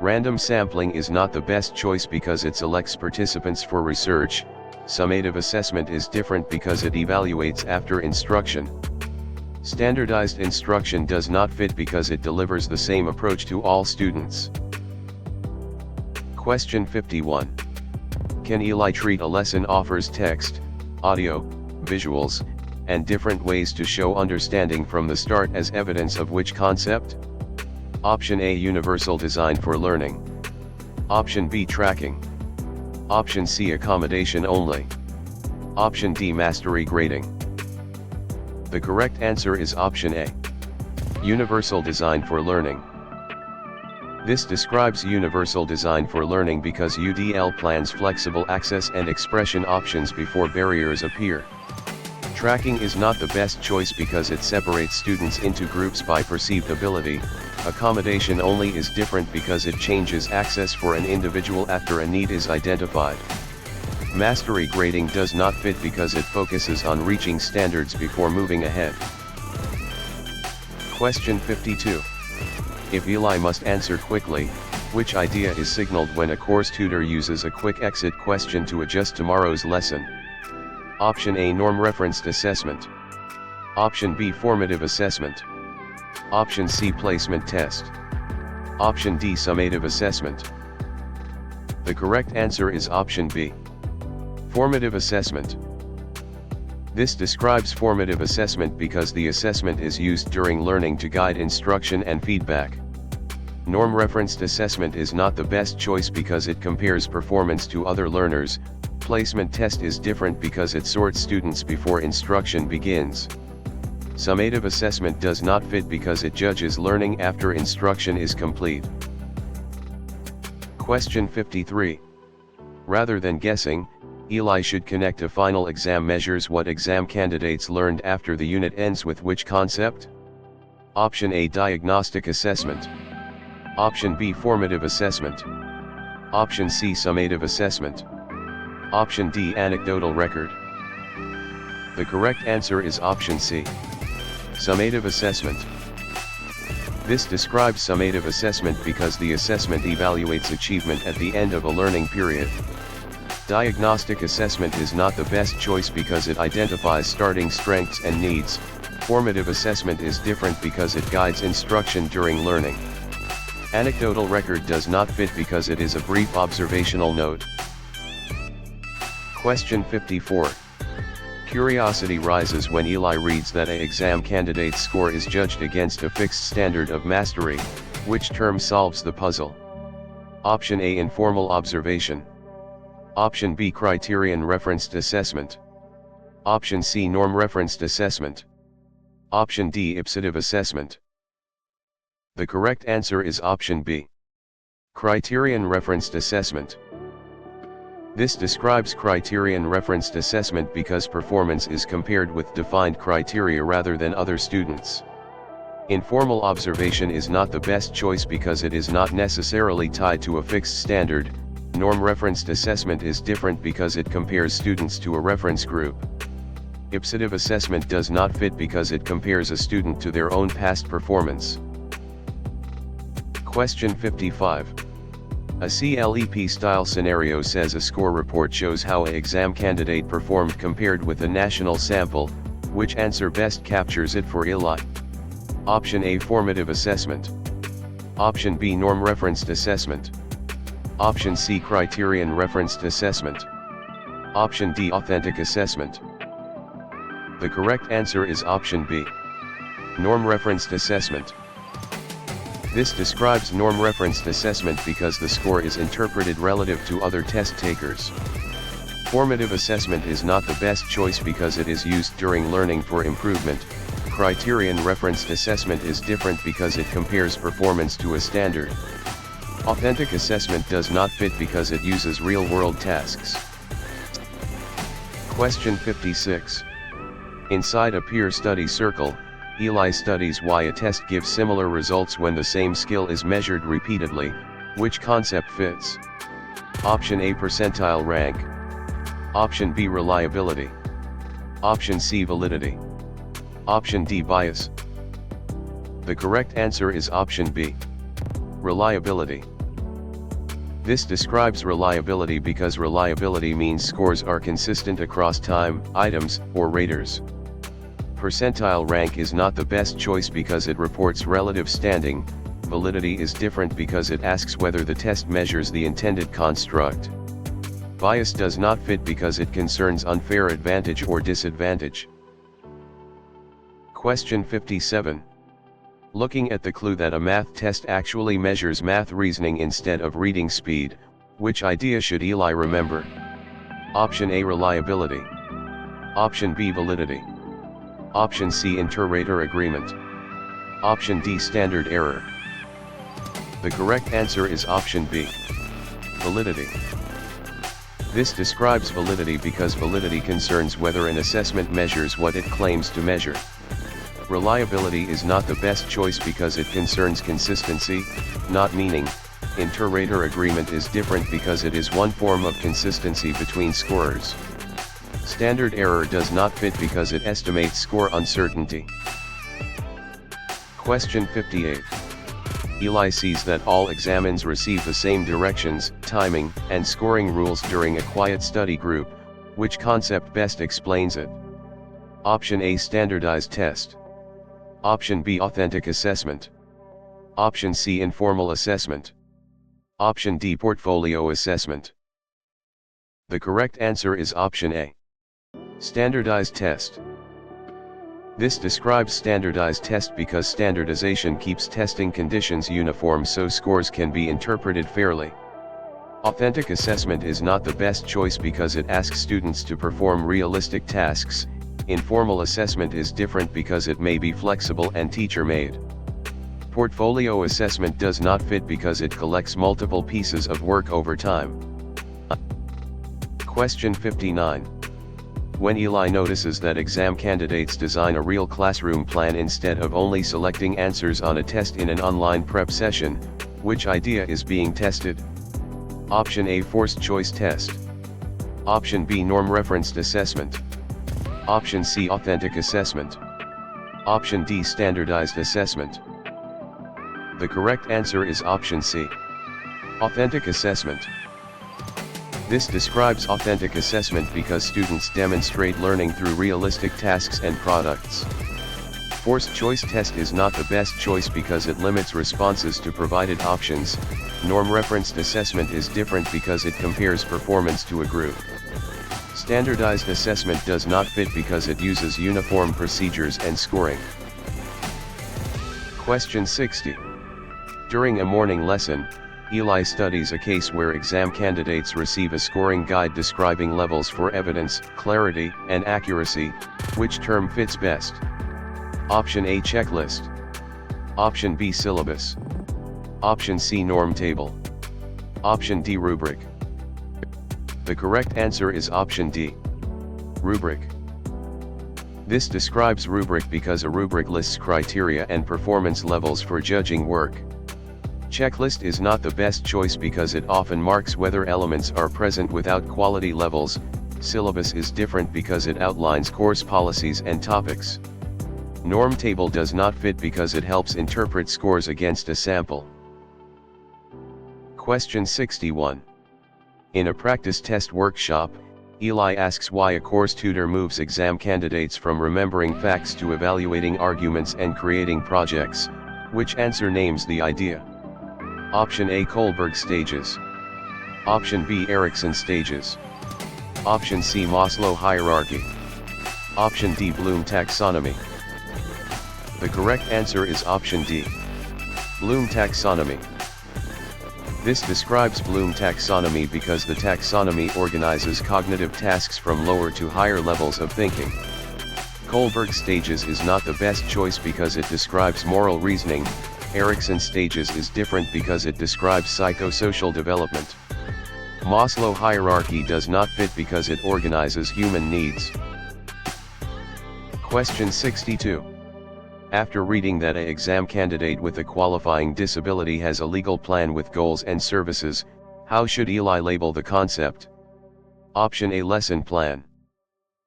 Random sampling is not the best choice because it selects participants for research. Summative assessment is different because it evaluates after instruction. Standardized instruction does not fit because it delivers the same approach to all students. Question 51. Can ELI treat a lesson offers text, audio, visuals, and different ways to show understanding from the start as evidence of which concept? Option A, universal design for learning. Option B, tracking. Option C, accommodation only. Option D, mastery grading. The correct answer is option A. Universal design for learning. This describes universal design for learning because UDL plans flexible access and expression options before barriers appear. Tracking is not the best choice because it separates students into groups by perceived ability. Accommodation only is different because it changes access for an individual after a need is identified. Mastery grading does not fit because it focuses on reaching standards before moving ahead. Question 52. If ELI must answer quickly, which idea is signaled when a course tutor uses a quick exit question to adjust tomorrow's lesson? Option A, norm-referenced assessment. Option B, formative assessment. Option C, placement test. Option D, summative assessment. The correct answer is option B, formative assessment. This describes formative assessment because the assessment is used during learning to guide instruction and feedback. Norm-referenced assessment is not the best choice because it compares performance to other learners. Placement test is different because it sorts students before instruction begins. Summative assessment does not fit because it judges learning after instruction is complete. Question 53. Rather than guessing, Eli should connect a final exam measures what exam candidates learned after the unit ends with which concept? Option A, diagnostic assessment. Option B, formative assessment. Option C, summative assessment. Option D, anecdotal record. The correct answer is option C, summative assessment. This describes summative assessment because the assessment evaluates achievement at the end of a learning period. Diagnostic assessment is not the best choice because it identifies starting strengths and needs. Formative assessment is different because it guides instruction during learning. Anecdotal record does not fit because it is a brief observational note. Question 54. Curiosity rises when Eli reads that an exam candidate's score is judged against a fixed standard of mastery. Which term solves the puzzle? Option A, informal observation. Option B, criterion referenced assessment. Option C, norm referenced assessment. Option D, ipsative assessment. The correct answer is option B, criterion referenced assessment. This describes criterion referenced assessment because performance is compared with defined criteria rather than other students. Informal observation is not the best choice because it is not necessarily tied to a fixed standard. Norm referenced assessment is different because it compares students to a reference group. Ipsative assessment does not fit because it compares a student to their own past performance. Question 55. A CLEP-style scenario says a score report shows how an exam candidate performed compared with a national sample. Which answer best captures it for Eli? Option A, formative assessment. Option B, norm-referenced assessment. Option C, criterion-referenced assessment. Option D, authentic assessment. The correct answer is option B, norm-referenced assessment. This describes norm-referenced assessment because the score is interpreted relative to other test takers. Formative assessment is not the best choice because it is used during learning for improvement. Criterion-referenced assessment is different because it compares performance to a standard. Authentic assessment does not fit because it uses real-world tasks. Question 56. Inside a peer study circle, Eli studies why a test gives similar results when the same skill is measured repeatedly. Which concept fits? Option A, percentile rank. Option B, reliability. Option C, validity. Option D, bias. The correct answer is option B, reliability. This describes reliability because reliability means scores are consistent across time, items, or raters. Percentile rank is not the best choice because it reports relative standing. Validity is different because it asks whether the test measures the intended construct. Bias does not fit because it concerns unfair advantage or disadvantage. Question 57. Looking at the clue that a math test actually measures math reasoning instead of reading speed, which idea should Eli remember? Option A, reliability. Option B, validity. Option C, inter-rater agreement. Option D, standard error. The correct answer is option B, validity. This describes validity because validity concerns whether an assessment measures what it claims to measure. Reliability is not the best choice because it concerns consistency, not meaning. Inter-rater agreement is different because it is one form of consistency between scorers. Standard error does not fit because it estimates score uncertainty. Question 58. Eli sees that all examines receive the same directions, timing, and scoring rules during a quiet study group. Which concept best explains it? Option A, standardized test. Option B, authentic assessment. Option C, informal assessment. Option D, portfolio assessment. The correct answer is option A, standardized test. This describes standardized test because standardization keeps testing conditions uniform so scores can be interpreted fairly. Authentic assessment is not the best choice because it asks students to perform realistic tasks. Informal assessment is different because it may be flexible and teacher-made. Portfolio assessment does not fit because it collects multiple pieces of work over time. Question 59. When Eli notices that exam candidates design a real classroom plan instead of only selecting answers on a test in an online prep session, which idea is being tested? Option A, forced choice test. Option B, norm-referenced assessment. Option C, authentic assessment. Option D, standardized assessment. The correct answer is option C, authentic assessment. This describes authentic assessment because students demonstrate learning through realistic tasks and products. Forced choice test is not the best choice because it limits responses to provided options. Norm-referenced assessment is different because it compares performance to a group. Standardized assessment does not fit because it uses uniform procedures and scoring. Question 60. During a morning lesson, Eli studies a case where exam candidates receive a scoring guide describing levels for evidence, clarity, and accuracy. Which term fits best? Option A, checklist. Option B, syllabus. Option C, norm table. Option D, rubric. The correct answer is option D, rubric. This describes rubric because a rubric lists criteria and performance levels for judging work. Checklist is not the best choice because it often marks whether elements are present without quality levels. Syllabus is different because it outlines course policies and topics. Norm table does not fit because it helps interpret scores against a sample. Question 61. In a practice test workshop, Eli asks why a course tutor moves exam candidates from remembering facts to evaluating arguments and creating projects. Which answer names the idea? Option A, Kohlberg stages. Option B, Erikson stages. Option C, Maslow hierarchy. Option D, Bloom taxonomy. The correct answer is option D, Bloom taxonomy. This describes Bloom taxonomy because the taxonomy organizes cognitive tasks from lower to higher levels of thinking. Kohlberg stages is not the best choice because it describes moral reasoning. Erikson stages is different because it describes psychosocial development. Maslow hierarchy does not fit because it organizes human needs. Question 62. After reading that an exam candidate with a qualifying disability has a legal plan with goals and services, how should Eli label the concept? Option A, lesson plan.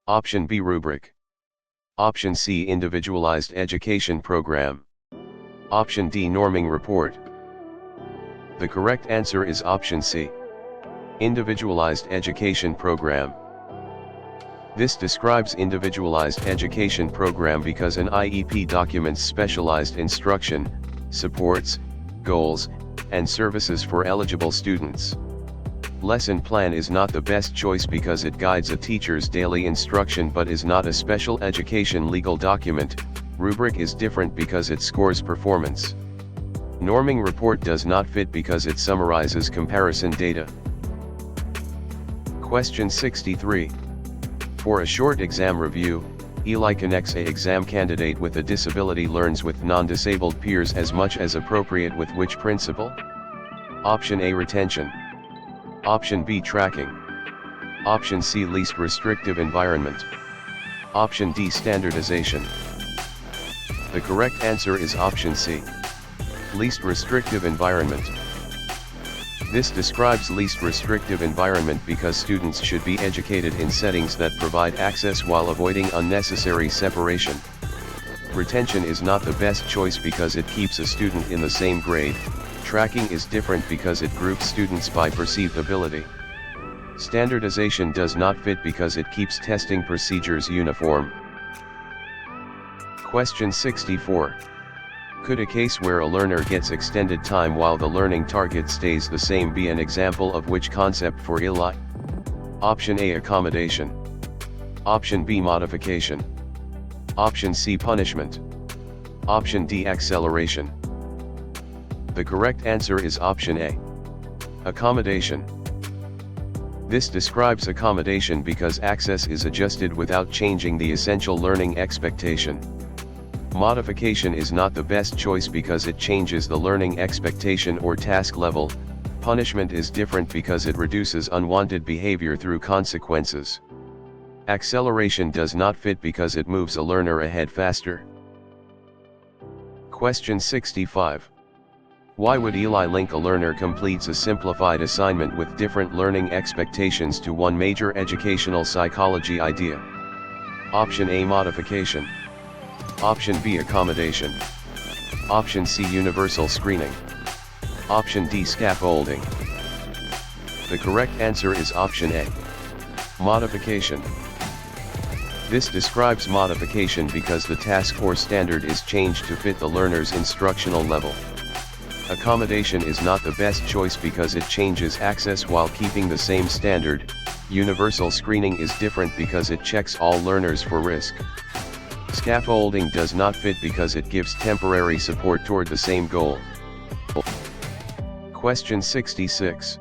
Option B, rubric. Option C, individualized education program. Option D, norming report. The correct answer is option C, individualized education program. This describes individualized education program because an IEP documents specialized instruction, supports, goals, and services for eligible students. Lesson plan is not the best choice because it guides a teacher's daily instruction but is not a special education legal document. Rubric is different because it scores performance. Norming report does not fit because it summarizes comparison data. Question 63. For a short exam review, Eli connects a exam candidate with a disability learns with non-disabled peers as much as appropriate with which principle? Option A, retention. Option B, tracking. Option C, least restrictive environment. Option D, standardization. The correct answer is option C, least restrictive environment. This describes least restrictive environment because students should be educated in settings that provide access while avoiding unnecessary separation. Retention is not the best choice because it keeps a student in the same grade. Tracking is different because it groups students by perceived ability. Standardization does not fit because it keeps testing procedures uniform. Question 64. Could a case where a learner gets extended time while the learning target stays the same be an example of which concept for ELI? Option A, accommodation. Option B, modification. Option C, punishment. Option D, acceleration. The correct answer is option A. Accommodation. This describes accommodation because access is adjusted without changing the essential learning expectation. Modification is not the best choice because it changes the learning expectation or task level. Punishment is different because it reduces unwanted behavior through consequences. Acceleration does not fit because it moves a learner ahead faster. Question 65. Why would ELI link a learner completes a simplified assignment with different learning expectations to one major educational psychology idea? Option A, modification. Option B, accommodation. Option C, universal screening. Option D, scaffolding. The correct answer is option A. Modification. This describes modification because the task or standard is changed to fit the learner's instructional level. Accommodation is not the best choice because it changes access while keeping the same standard. Universal screening is different because it checks all learners for risk. Scaffolding does not fit because it gives temporary support toward the same goal. Question 66.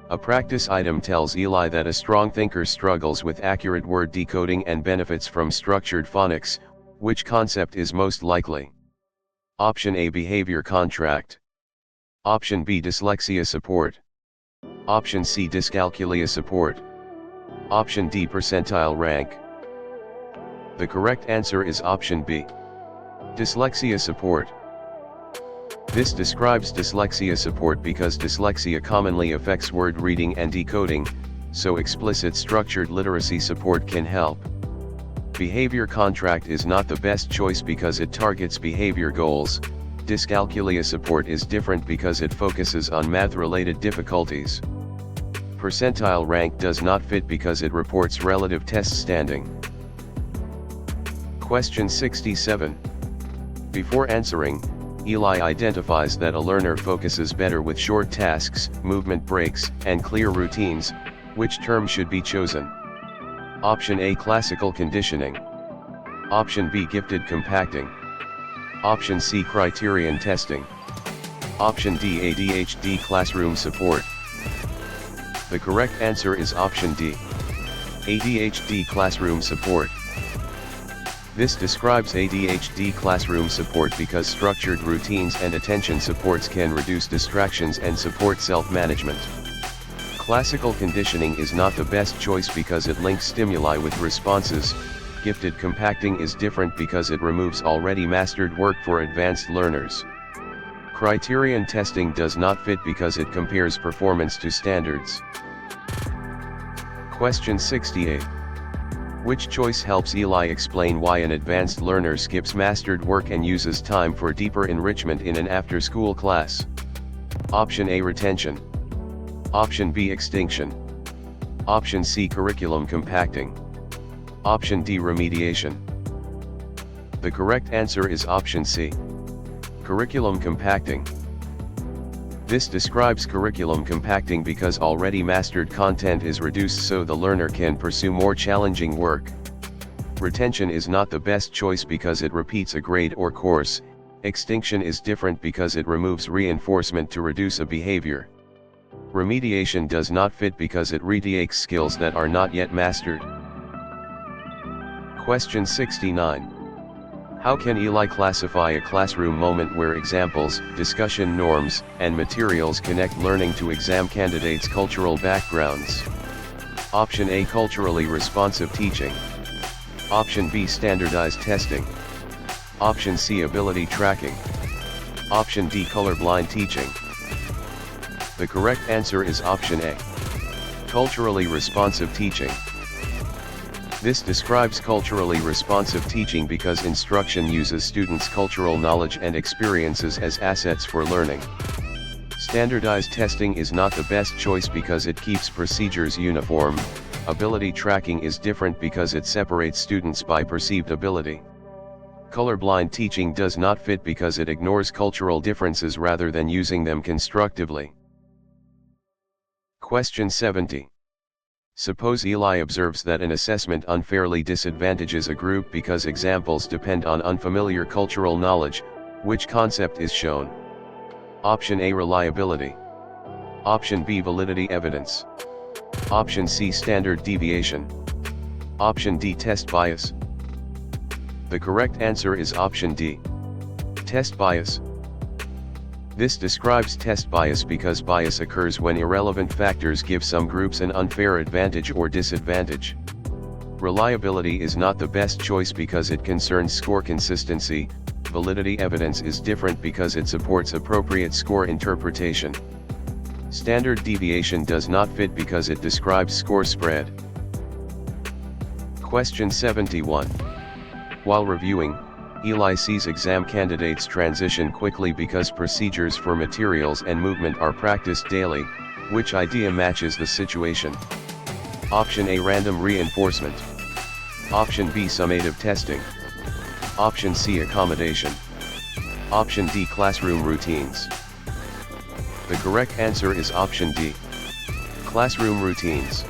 A practice item tells ELI that a strong thinker struggles with accurate word decoding and benefits from structured phonics. Which concept is most likely? Option A, behavior contract. Option B, dyslexia support. Option C, dyscalculia support. Option D, percentile rank. The correct answer is option B. Dyslexia support. This describes dyslexia support because dyslexia commonly affects word reading and decoding, so explicit structured literacy support can help. Behavior contract is not the best choice because it targets behavior goals. Dyscalculia support is different because it focuses on math-related difficulties. Percentile rank does not fit because it reports relative test standing. Question 67. Before answering, ELI identifies that a learner focuses better with short tasks, movement breaks, and clear routines. Which term should be chosen? Option A, classical conditioning. Option B, gifted compacting. Option C, criterion testing. Option D, ADHD classroom support. The correct answer is option D. ADHD classroom support. This describes ADHD classroom support because structured routines and attention supports can reduce distractions and support self-management. Classical conditioning is not the best choice because it links stimuli with responses. Gifted compacting is different because it removes already mastered work for advanced learners. Criterion testing does not fit because it compares performance to standards. Question 68. Which choice helps ELI explain why an advanced learner skips mastered work and uses time for deeper enrichment in an after-school class? Option A, retention. Option B, extinction. Option C, curriculum compacting. Option D, remediation. The correct answer is option C. Curriculum compacting. This describes curriculum compacting because already mastered content is reduced so the learner can pursue more challenging work. Retention is not the best choice because it repeats a grade or course. Extinction is different because it removes reinforcement to reduce a behavior. Remediation does not fit because it retakes skills that are not yet mastered. Question 69. How can ELI classify a classroom moment where examples, discussion norms, and materials connect learning to exam candidates' cultural backgrounds? Option A, culturally responsive teaching. Option B, standardized testing. Option C, ability tracking. Option D, colorblind teaching. The correct answer is option A. Culturally responsive teaching. This describes culturally responsive teaching because instruction uses students' cultural knowledge and experiences as assets for learning. Standardized testing is not the best choice because it keeps procedures uniform. Ability tracking is different because it separates students by perceived ability. Colorblind teaching does not fit because it ignores cultural differences rather than using them constructively. Question 70. Suppose Eli observes that an assessment unfairly disadvantages a group because examples depend on unfamiliar cultural knowledge. Which concept is shown? Option A, reliability. Option B, validity evidence. Option C, standard deviation. Option D, test bias. The correct answer is option D, test bias. This describes test bias because bias occurs when irrelevant factors give some groups an unfair advantage or disadvantage. Reliability is not the best choice because it concerns score consistency. Validity evidence is different because it supports appropriate score interpretation. Standard deviation does not fit because it describes score spread. Question 71. While reviewing, Eli sees exam candidates transition quickly because procedures for materials and movement are practiced daily. Which idea matches the situation? Option A, random reinforcement. Option B, summative testing. Option C, accommodation. Option D, classroom routines. The correct answer is option D, classroom routines.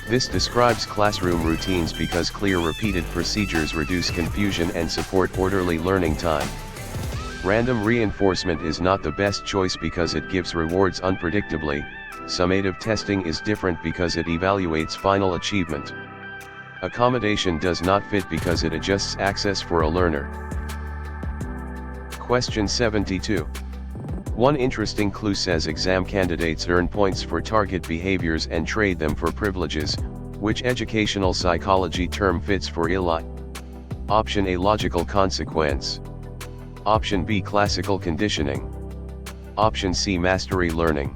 This describes classroom routines because clear repeated procedures reduce confusion and support orderly learning time. Random reinforcement is not the best choice because it gives rewards unpredictably. Summative testing is different because it evaluates final achievement. Accommodation does not fit because it adjusts access for a learner. Question 72. One interesting clue says exam candidates earn points for target behaviors and trade them for privileges. Which educational psychology term fits for Eli? Option A, logical consequence. Option B, classical conditioning. Option C, mastery learning.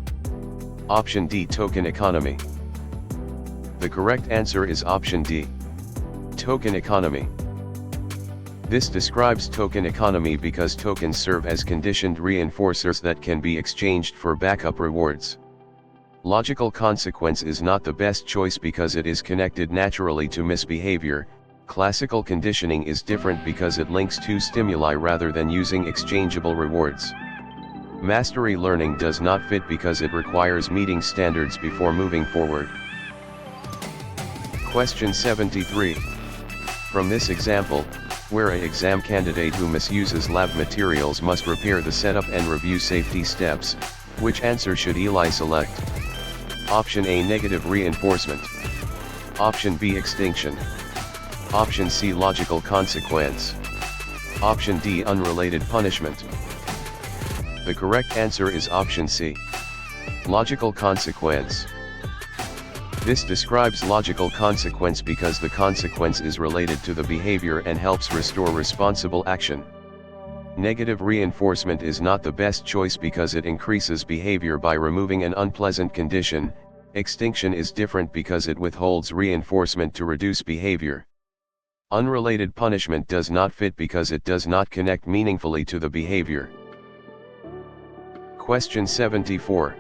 Option D, token economy. The correct answer is option D, token economy. This describes token economy because tokens serve as conditioned reinforcers that can be exchanged for backup rewards. Logical consequence is not the best choice because it is connected naturally to misbehavior. Classical conditioning is different because it links two stimuli rather than using exchangeable rewards. Mastery learning does not fit because it requires meeting standards before moving forward. Question 73. From this example, where an exam candidate who misuses lab materials must repair the setup and review safety steps, which answer should Eli select? Option A, negative reinforcement. Option B, extinction. Option C, logical consequence. Option D, unrelated punishment. The correct answer is option C, logical consequence. This describes logical consequence because the consequence is related to the behavior and helps restore responsible action. Negative reinforcement is not the best choice because it increases behavior by removing an unpleasant condition. Extinction is different because it withholds reinforcement to reduce behavior. Unrelated punishment does not fit because it does not connect meaningfully to the behavior. Question 74.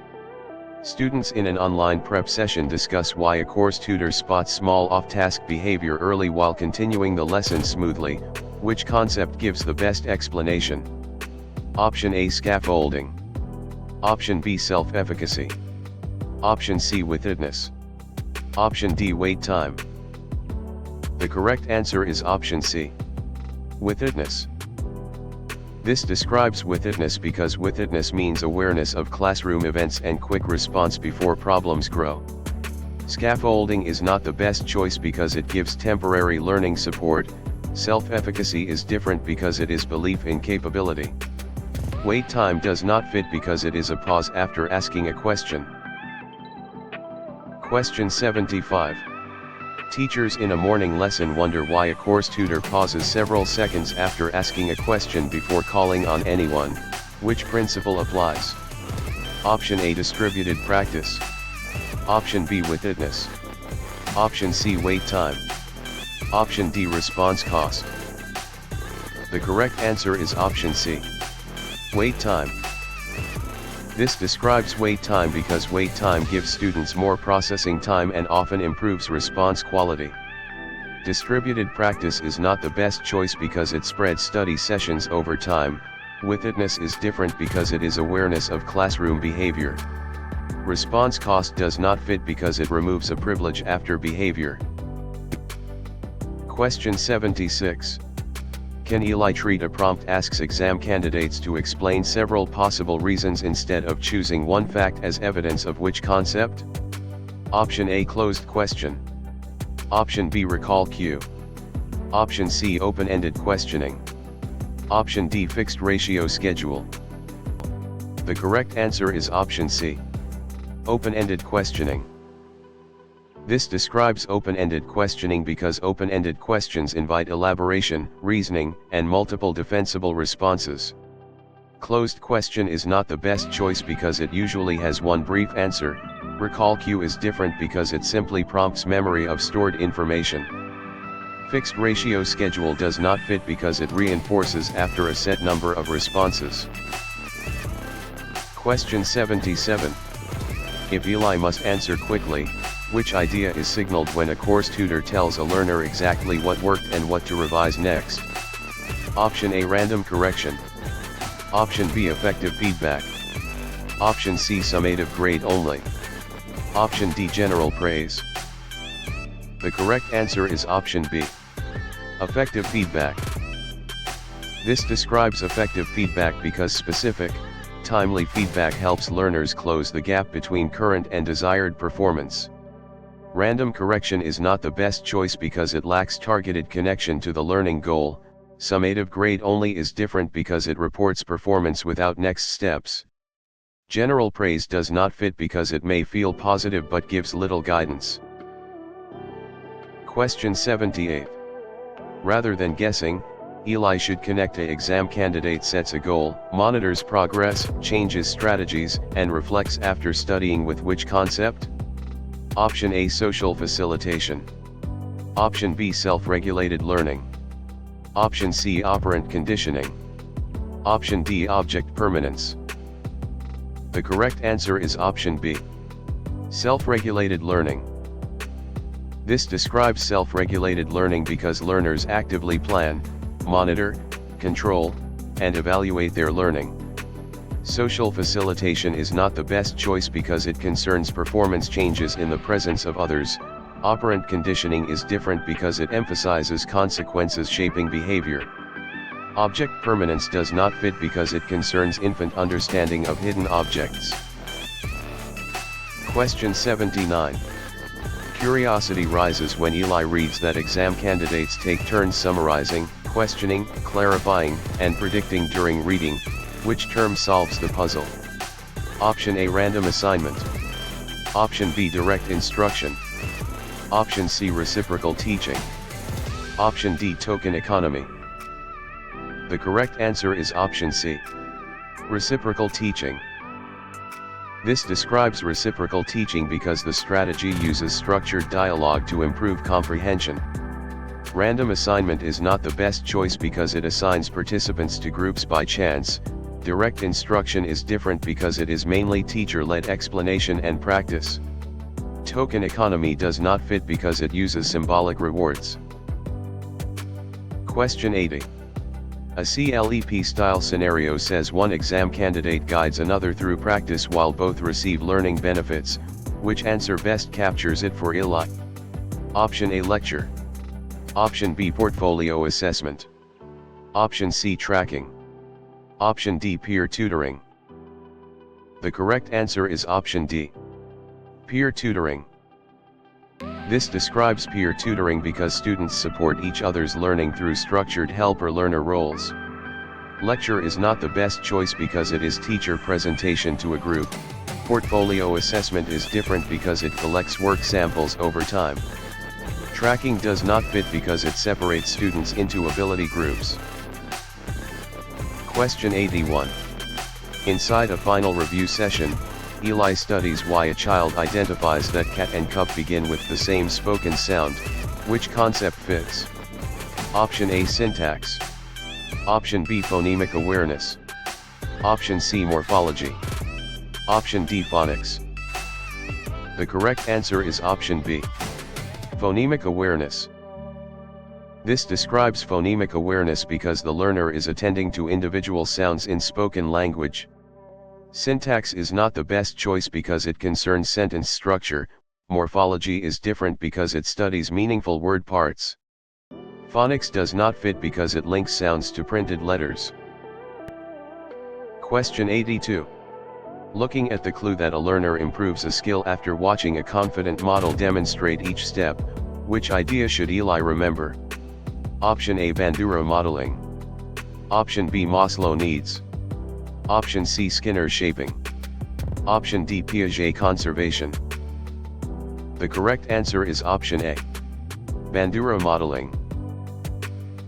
Students in an online prep session discuss why a course tutor spots small off-task behavior early while continuing the lesson smoothly. Which concept gives the best explanation? Option A, scaffolding. Option B, self-efficacy. Option C, witness. Option D, wait time. The correct answer is option C, witness. This describes witness because witness means awareness of classroom events and quick response before problems grow. Scaffolding is not the best choice because it gives temporary learning support. Self-efficacy is different because it is belief in capability. Wait time does not fit because it is a pause after asking a question. Question 75. Teachers in a morning lesson wonder why a course tutor pauses several seconds after asking a question before calling on anyone. Which principle applies? Option A, distributed practice. Option B, witness. Option C, wait time. Option D, response cost. The correct answer is option C, wait time. This describes wait time because wait time gives students more processing time and often improves response quality. Distributed practice is not the best choice because it spreads study sessions over time. Withitness is different because it is awareness of classroom behavior. Response cost does not fit because it removes a privilege after behavior. Question 76. Can Eli treat a prompt asks exam candidates to explain several possible reasons instead of choosing one fact as evidence of which concept? Option A, closed question. Option B, recall cue. Option C, open-ended questioning. Option D, fixed ratio schedule. The correct answer is option C. Open-ended questioning. This describes open-ended questioning because open-ended questions invite elaboration, reasoning, and multiple defensible responses. Closed question is not the best choice because it usually has one brief answer. Recall cue is different because it simply prompts memory of stored information. Fixed ratio schedule does not fit because it reinforces after a set number of responses. Question 77. If Eli must answer quickly, which idea is signaled when a course tutor tells a learner exactly what worked and what to revise next? Option A, random correction. Option B, effective feedback. Option C, summative grade only. Option D, general praise. The correct answer is option B. Effective feedback. This describes effective feedback because specific, timely feedback helps learners close the gap between current and desired performance. Random correction is not the best choice because it lacks targeted connection to the learning goal. Summative grade only is different because it reports performance without next steps. General praise does not fit because it may feel positive but gives little guidance. Question 78. Rather than guessing, Eli should connect a exam candidate sets a goal, monitors progress, changes strategies, and reflects after studying with which concept? Option A, social facilitation. Option B, self-regulated learning. Option C, operant conditioning. Option D, object permanence. The correct answer is option B. Self-regulated learning. This describes self-regulated learning because learners actively plan, monitor, control, and evaluate their learning. Social facilitation is not the best choice because it concerns performance changes in the presence of others. Operant conditioning is different because it emphasizes consequences shaping behavior. Object permanence does not fit because it concerns infant understanding of hidden objects. Question 79. Curiosity rises when Eli reads that exam candidates take turns summarizing, questioning, clarifying, and predicting during reading. Which term solves the puzzle? Option A, random assignment. Option B, direct instruction. Option C, reciprocal teaching. Option D, token economy. The correct answer is option C. Reciprocal teaching. This describes reciprocal teaching because the strategy uses structured dialogue to improve comprehension. Random assignment is not the best choice because it assigns participants to groups by chance. Direct instruction is different because it is mainly teacher-led explanation and practice. Token economy does not fit because it uses symbolic rewards. Question 80. A CLEP-style scenario says one exam candidate guides another through practice while both receive learning benefits. Which answer best captures it for Eli? Option A, lecture. Option B, portfolio assessment. Option C, tracking. Option D, peer tutoring. The correct answer is option D. Peer tutoring. This describes peer tutoring because students support each other's learning through structured helper-learner roles. Lecture is not the best choice because it is teacher presentation to a group. Portfolio assessment is different because it collects work samples over time. Tracking does not fit because it separates students into ability groups. Question 81. Inside a final review session, Eli studies why a child identifies that cat and cup begin with the same spoken sound. Which concept fits? Option A, syntax. Option B, phonemic awareness. Option C, morphology. Option D, phonics. The correct answer is option B. Phonemic awareness. This describes phonemic awareness because the learner is attending to individual sounds in spoken language. Syntax is not the best choice because it concerns sentence structure. Morphology is different because it studies meaningful word parts. Phonics does not fit because it links sounds to printed letters. Question 82. Looking at the clue that a learner improves a skill after watching a confident model demonstrate each step, which idea should Eli remember? Option A, Bandura modeling. Option B, Maslow needs. Option C, Skinner shaping. Option D, Piaget conservation. The correct answer is option A, Bandura modeling.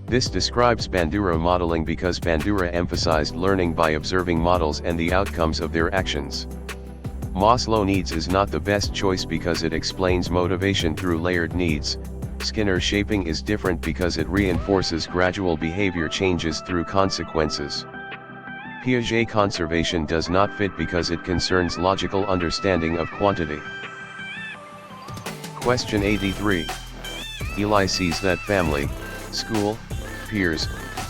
This describes Bandura modeling because Bandura emphasized learning by observing models and the outcomes of their actions. Maslow needs is not the best choice because it explains motivation through layered needs. Skinner shaping is different because it reinforces gradual behavior changes through consequences. Piaget conservation does not fit because it concerns logical understanding of quantity. Question 83. Eli sees that family, school, peers,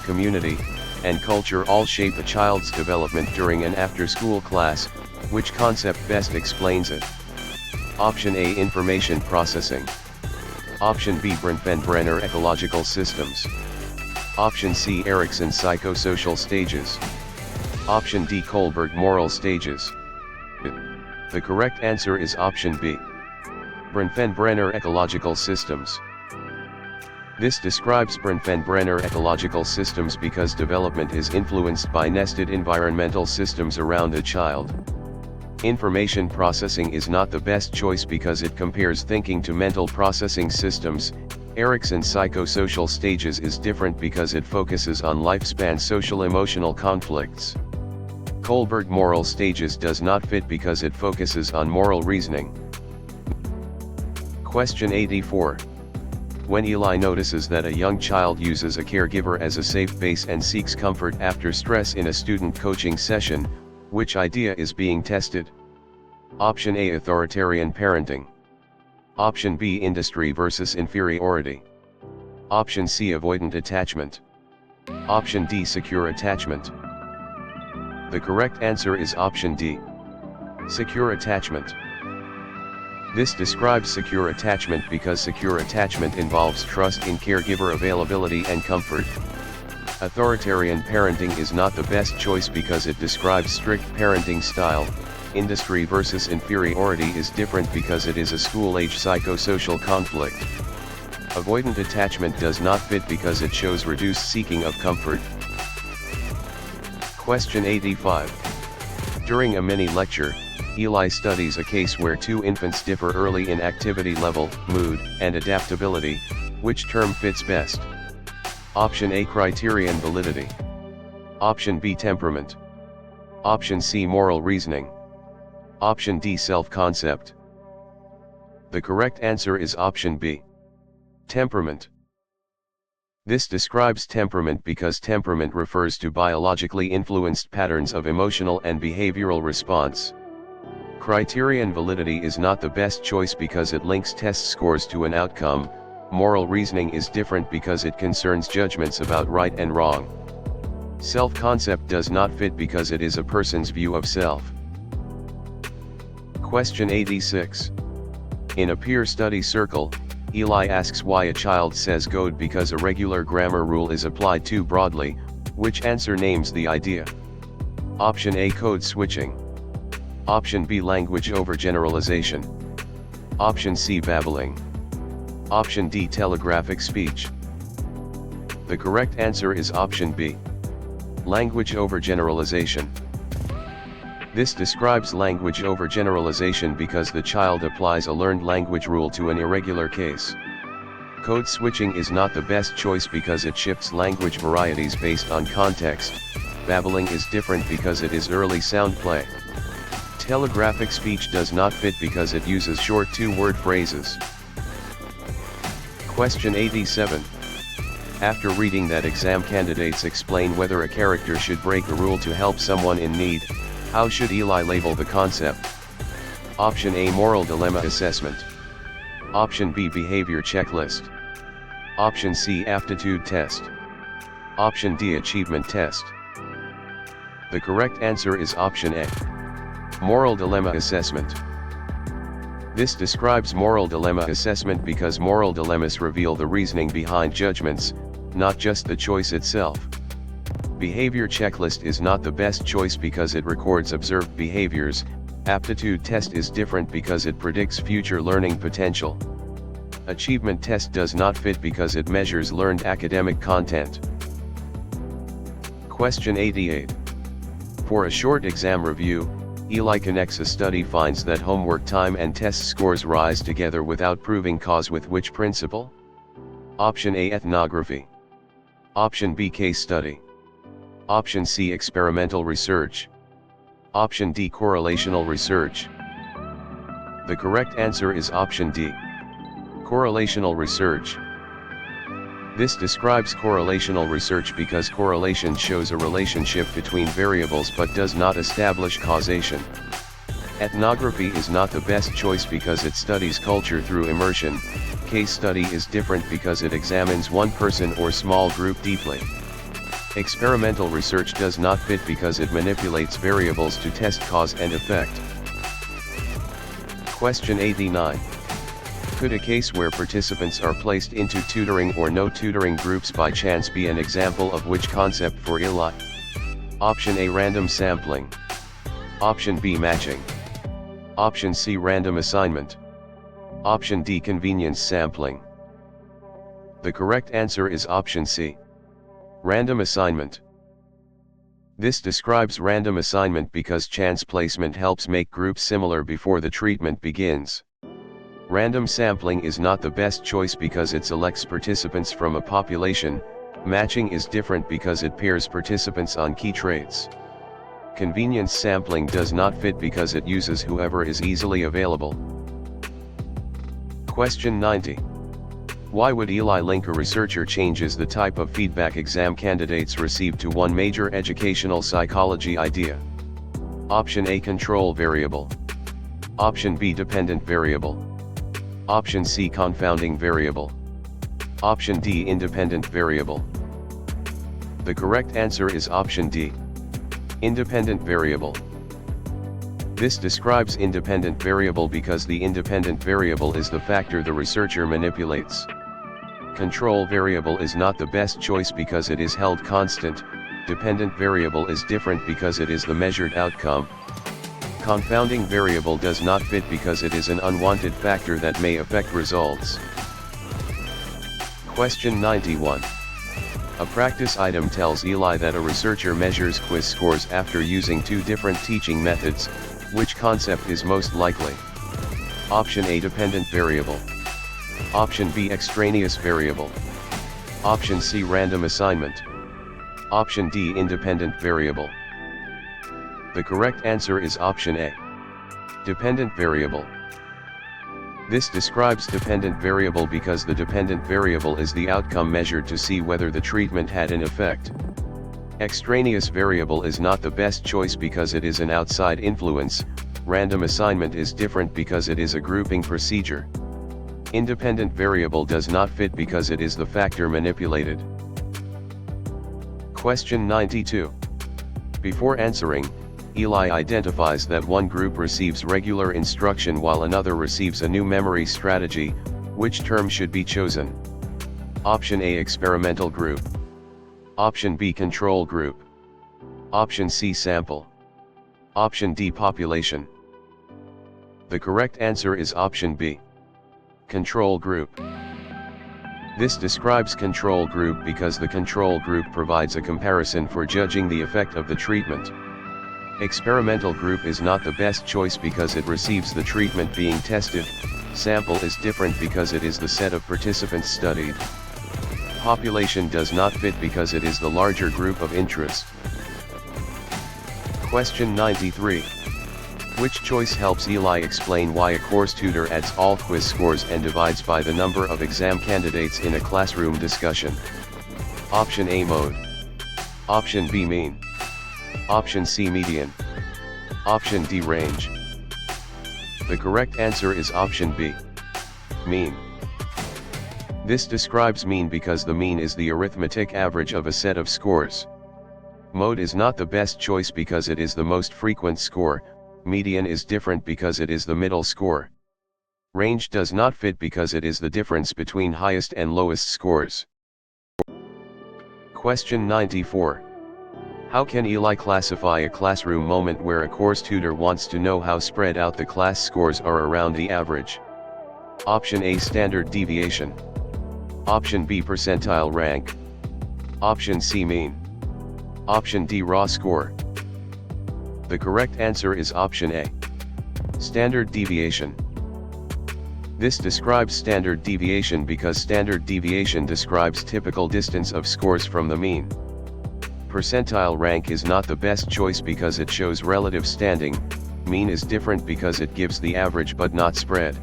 community, and culture all shape a child's development during an after-school class. Which concept best explains it? Option A, information processing. Option B, Brenner ecological systems. Option C, Erikson psychosocial stages. Option D, Kohlberg moral stages. The correct answer is option B, Brenner ecological systems. This describes Brenner ecological systems because development is influenced by nested environmental systems around a child. Information processing is not the best choice because it compares thinking to mental processing systems. Erikson psychosocial stages is different because it focuses on lifespan social emotional conflicts. Kohlberg moral stages does not fit because it focuses on moral reasoning. Question 84. When Eli notices that a young child uses a caregiver as a safe base and seeks comfort after stress in a student coaching session, which idea is being tested? Option A, authoritarian parenting. Option B, industry versus inferiority. Option C, avoidant attachment. Option D, secure attachment. The correct answer is option D, secure attachment. This describes secure attachment because secure attachment involves trust in caregiver availability and comfort. Authoritarian parenting is not the best choice because it describes strict parenting style. Industry versus inferiority is different because it is a school-age psychosocial conflict. Avoidant attachment does not fit because it shows reduced seeking of comfort. Question 85. During a mini-lecture, Eli studies a case where two infants differ early in activity level, mood, and adaptability. Which term fits best? Option A, criterion validity. Option B, temperament. Option C, moral reasoning. Option D, self-concept. The correct answer is option B, temperament. This describes temperament because temperament refers to biologically influenced patterns of emotional and behavioral response. Criterion validity is not the best choice because it links test scores to an outcome. Moral reasoning is different because it concerns judgments about right and wrong. Self-concept does not fit because it is a person's view of self. Question 86. In a peer study circle, Eli asks why a child says "good" because a regular grammar rule is applied too broadly. Which answer names the idea? Option A, code switching. Option B, language overgeneralization. Option C, babbling. Option D, telegraphic speech. The correct answer is option B, language overgeneralization. This describes language overgeneralization because the child applies a learned language rule to an irregular case. Code switching is not the best choice because it shifts language varieties based on context. Babbling is different because it is early sound play. Telegraphic speech does not fit because it uses short two-word phrases. Question 87. After reading that exam candidates explain whether a character should break a rule to help someone in need, how should Eli label the concept? Option A, moral dilemma assessment. Option B, behavior checklist. Option C, aptitude test. Option D, achievement test. The correct answer is option A, moral dilemma assessment. This describes moral dilemma assessment because moral dilemmas reveal the reasoning behind judgments, not just the choice itself. Behavior checklist is not the best choice because it records observed behaviors. Aptitude test is different because it predicts future learning potential. Achievement test does not fit because it measures learned academic content. Question 88. For a short exam review, Eli connects a study finds that homework time and test scores rise together without proving cause with which principle? Option A, ethnography. Option B, case study. Option C, experimental research. Option D, correlational research. The correct answer is option D, correlational research. This describes correlational research because correlation shows a relationship between variables but does not establish causation. Ethnography is not the best choice because it studies culture through immersion. Case study is different because it examines one person or small group deeply. Experimental research does not fit because it manipulates variables to test cause and effect. Question 89. Could a case where participants are placed into tutoring or no tutoring groups by chance be an example of which concept for Eli? Option A, random sampling. Option B, matching. Option C, random assignment. Option D, convenience sampling. The correct answer is option C, random assignment. This describes random assignment because chance placement helps make groups similar before the treatment begins. Random sampling is not the best choice because it selects participants from a population. Matching is different because it pairs participants on key traits. Convenience sampling does not fit because it uses whoever is easily available. Question 90. Why would Eli link a researcher changes the type of feedback exam candidates receive to one major educational psychology idea? Option A, control variable. Option B, dependent variable. Option C, confounding variable. Option D, independent variable. The correct answer is option D, independent variable. This describes independent variable because the independent variable is the factor the researcher manipulates. Control variable is not the best choice because it is held constant. Dependent variable is different because it is the measured outcome. Confounding variable does not fit because it is an unwanted factor that may affect results. Question 91. A practice item tells Eli that a researcher measures quiz scores after using two different teaching methods. Which concept is most likely? Option A, dependent variable. Option B, extraneous variable. Option C, random assignment. Option D, independent variable. The correct answer is option A, dependent variable. This describes dependent variable because the dependent variable is the outcome measured to see whether the treatment had an effect. Extraneous variable is not the best choice because it is an outside influence. Random assignment is different because it is a grouping procedure. Independent variable does not fit because it is the factor manipulated. Question 92. Before answering, Eli identifies that one group receives regular instruction while another receives a new memory strategy. Which term should be chosen? Option A, experimental group. Option B, control group. Option C, sample. Option D, population. The correct answer is option B, control group. This describes control group because the control group provides a comparison for judging the effect of the treatment. Experimental group is not the best choice because it receives the treatment being tested. Sample is different because it is the set of participants studied. Population does not fit because it is the larger group of interest. Question 93. Which choice helps Eli explain why a course tutor adds all quiz scores and divides by the number of exam candidates in a classroom discussion? Option A, mode. Option B, mean. Option C, median. Option D, range. The correct answer is option B, mean. This describes mean because the mean is the arithmetic average of a set of scores. Mode is not the best choice because it is the most frequent score. Median is different because it is the middle score. Range does not fit because it is the difference between highest and lowest scores. Question 94. How can Eli classify a classroom moment where a course tutor wants to know how spread out the class scores are around the average? Option A, standard deviation. Option B, percentile rank. Option C, mean. Option D, raw score. The correct answer is option A. Standard deviation. This describes standard deviation because standard deviation describes typical distance of scores from the mean. Percentile rank is not the best choice because it shows relative standing. Mean is different because it gives the average but not spread.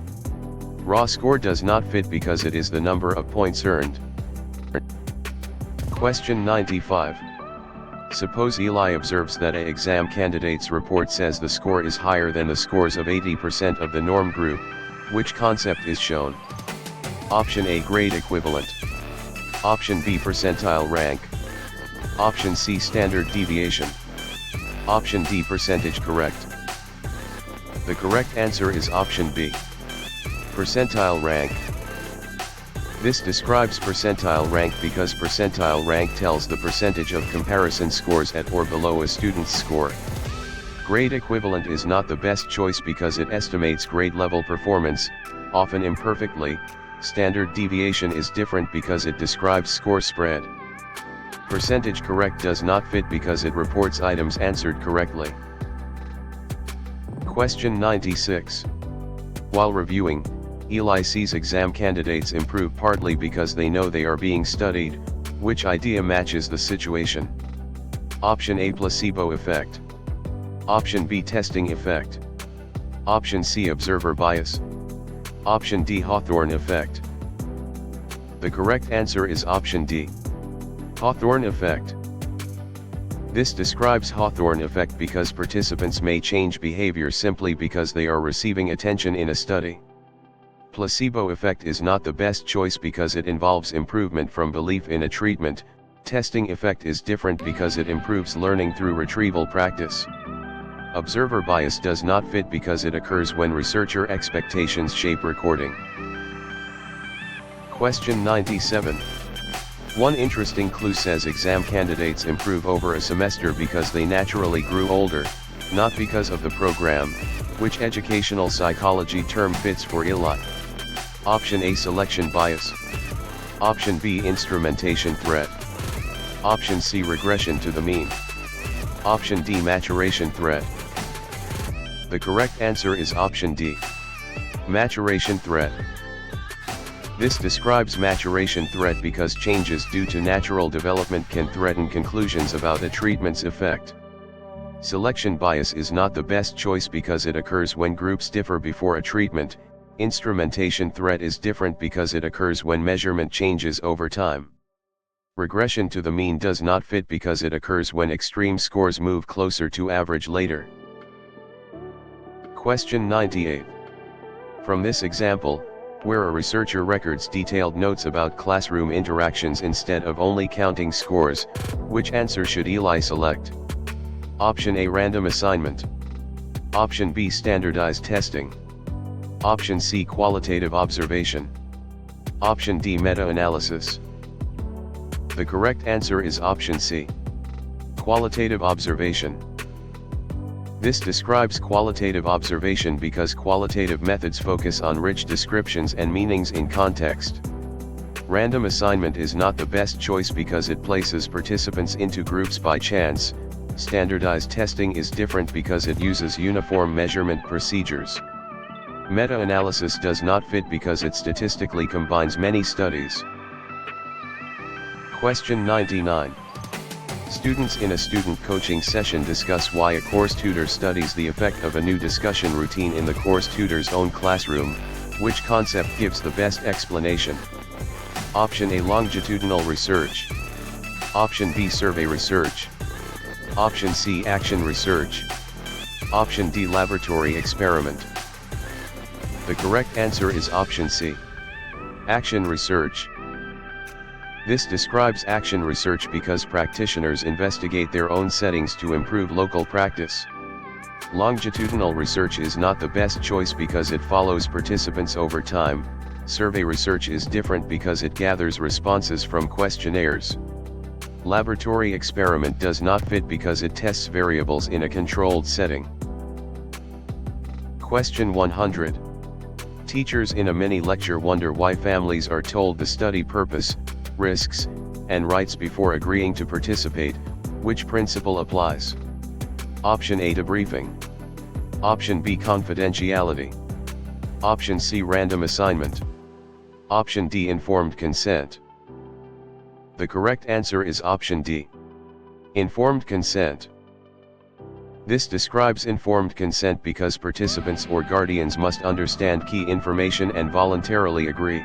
Raw score does not fit because it is the number of points earned. Question 95. Suppose Eli observes that an exam candidate's report says the score is higher than the scores of 80% of the norm group. Which concept is shown? Option A, grade equivalent. Option B, percentile rank. Option C, standard deviation. Option D, percentage correct. The correct answer is option B. Percentile rank. This describes percentile rank because percentile rank tells the percentage of comparison scores at or below a student's score. Grade equivalent is not the best choice because it estimates grade level performance, often imperfectly. Standard deviation is different because it describes score spread. Percentage correct does not fit because it reports items answered correctly. Question 96. While reviewing, Eli sees exam candidates improve partly because they know they are being studied. Which idea matches the situation? Option A, placebo effect. Option B, testing effect. Option C, observer bias. Option D, Hawthorne effect. The correct answer is option D. Hawthorne effect. This describes Hawthorne effect because participants may change behavior simply because they are receiving attention in a study. Placebo effect is not the best choice because it involves improvement from belief in a treatment. Testing effect is different because it improves learning through retrieval practice. Observer bias does not fit because it occurs when researcher expectations shape recording. Question 97. One interesting clue says exam candidates improve over a semester because they naturally grew older, not because of the program. Which educational psychology term fits for Eli? Option A, selection bias. Option B, instrumentation threat. Option C, regression to the mean. Option D, maturation threat. The correct answer is option D. Maturation threat. This describes maturation threat because changes due to natural development can threaten conclusions about a treatment's effect. Selection bias is not the best choice because it occurs when groups differ before a treatment. Instrumentation threat is different because it occurs when measurement changes over time. Regression to the mean does not fit because it occurs when extreme scores move closer to average later. Question 98. From this example, where a researcher records detailed notes about classroom interactions instead of only counting scores, which answer should Eli select? Option A, random assignment. Option B, standardized testing. Option C, qualitative observation. Option D, meta-analysis. The correct answer is option C. Qualitative observation. This describes qualitative observation because qualitative methods focus on rich descriptions and meanings in context. Random assignment is not the best choice because it places participants into groups by chance. Standardized testing is different because it uses uniform measurement procedures. Meta-analysis does not fit because it statistically combines many studies. Question 99. Students in a student coaching session discuss why a course tutor studies the effect of a new discussion routine in the course tutor's own classroom. Which concept gives the best explanation? Option A, longitudinal research. Option B, survey research. Option C, action research. Option D, laboratory experiment. The correct answer is option C. Action research. This describes action research because practitioners investigate their own settings to improve local practice. Longitudinal research is not the best choice because it follows participants over time. Survey research is different because it gathers responses from questionnaires. Laboratory experiment does not fit because it tests variables in a controlled setting. Question 100. Teachers in a mini-lecture wonder why families are told the study purpose, risks, and rights before agreeing to participate. Which principle applies? Option A, debriefing. Option B, confidentiality. Option C, random assignment. Option D, informed consent. The correct answer is option D. Informed consent. This describes informed consent because participants or guardians must understand key information and voluntarily agree.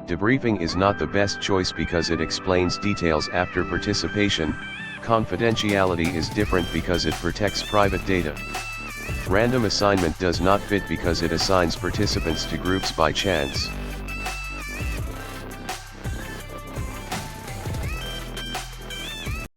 Debriefing is not the best choice because it explains details after participation. Confidentiality is different because it protects private data. Random assignment does not fit because it assigns participants to groups by chance.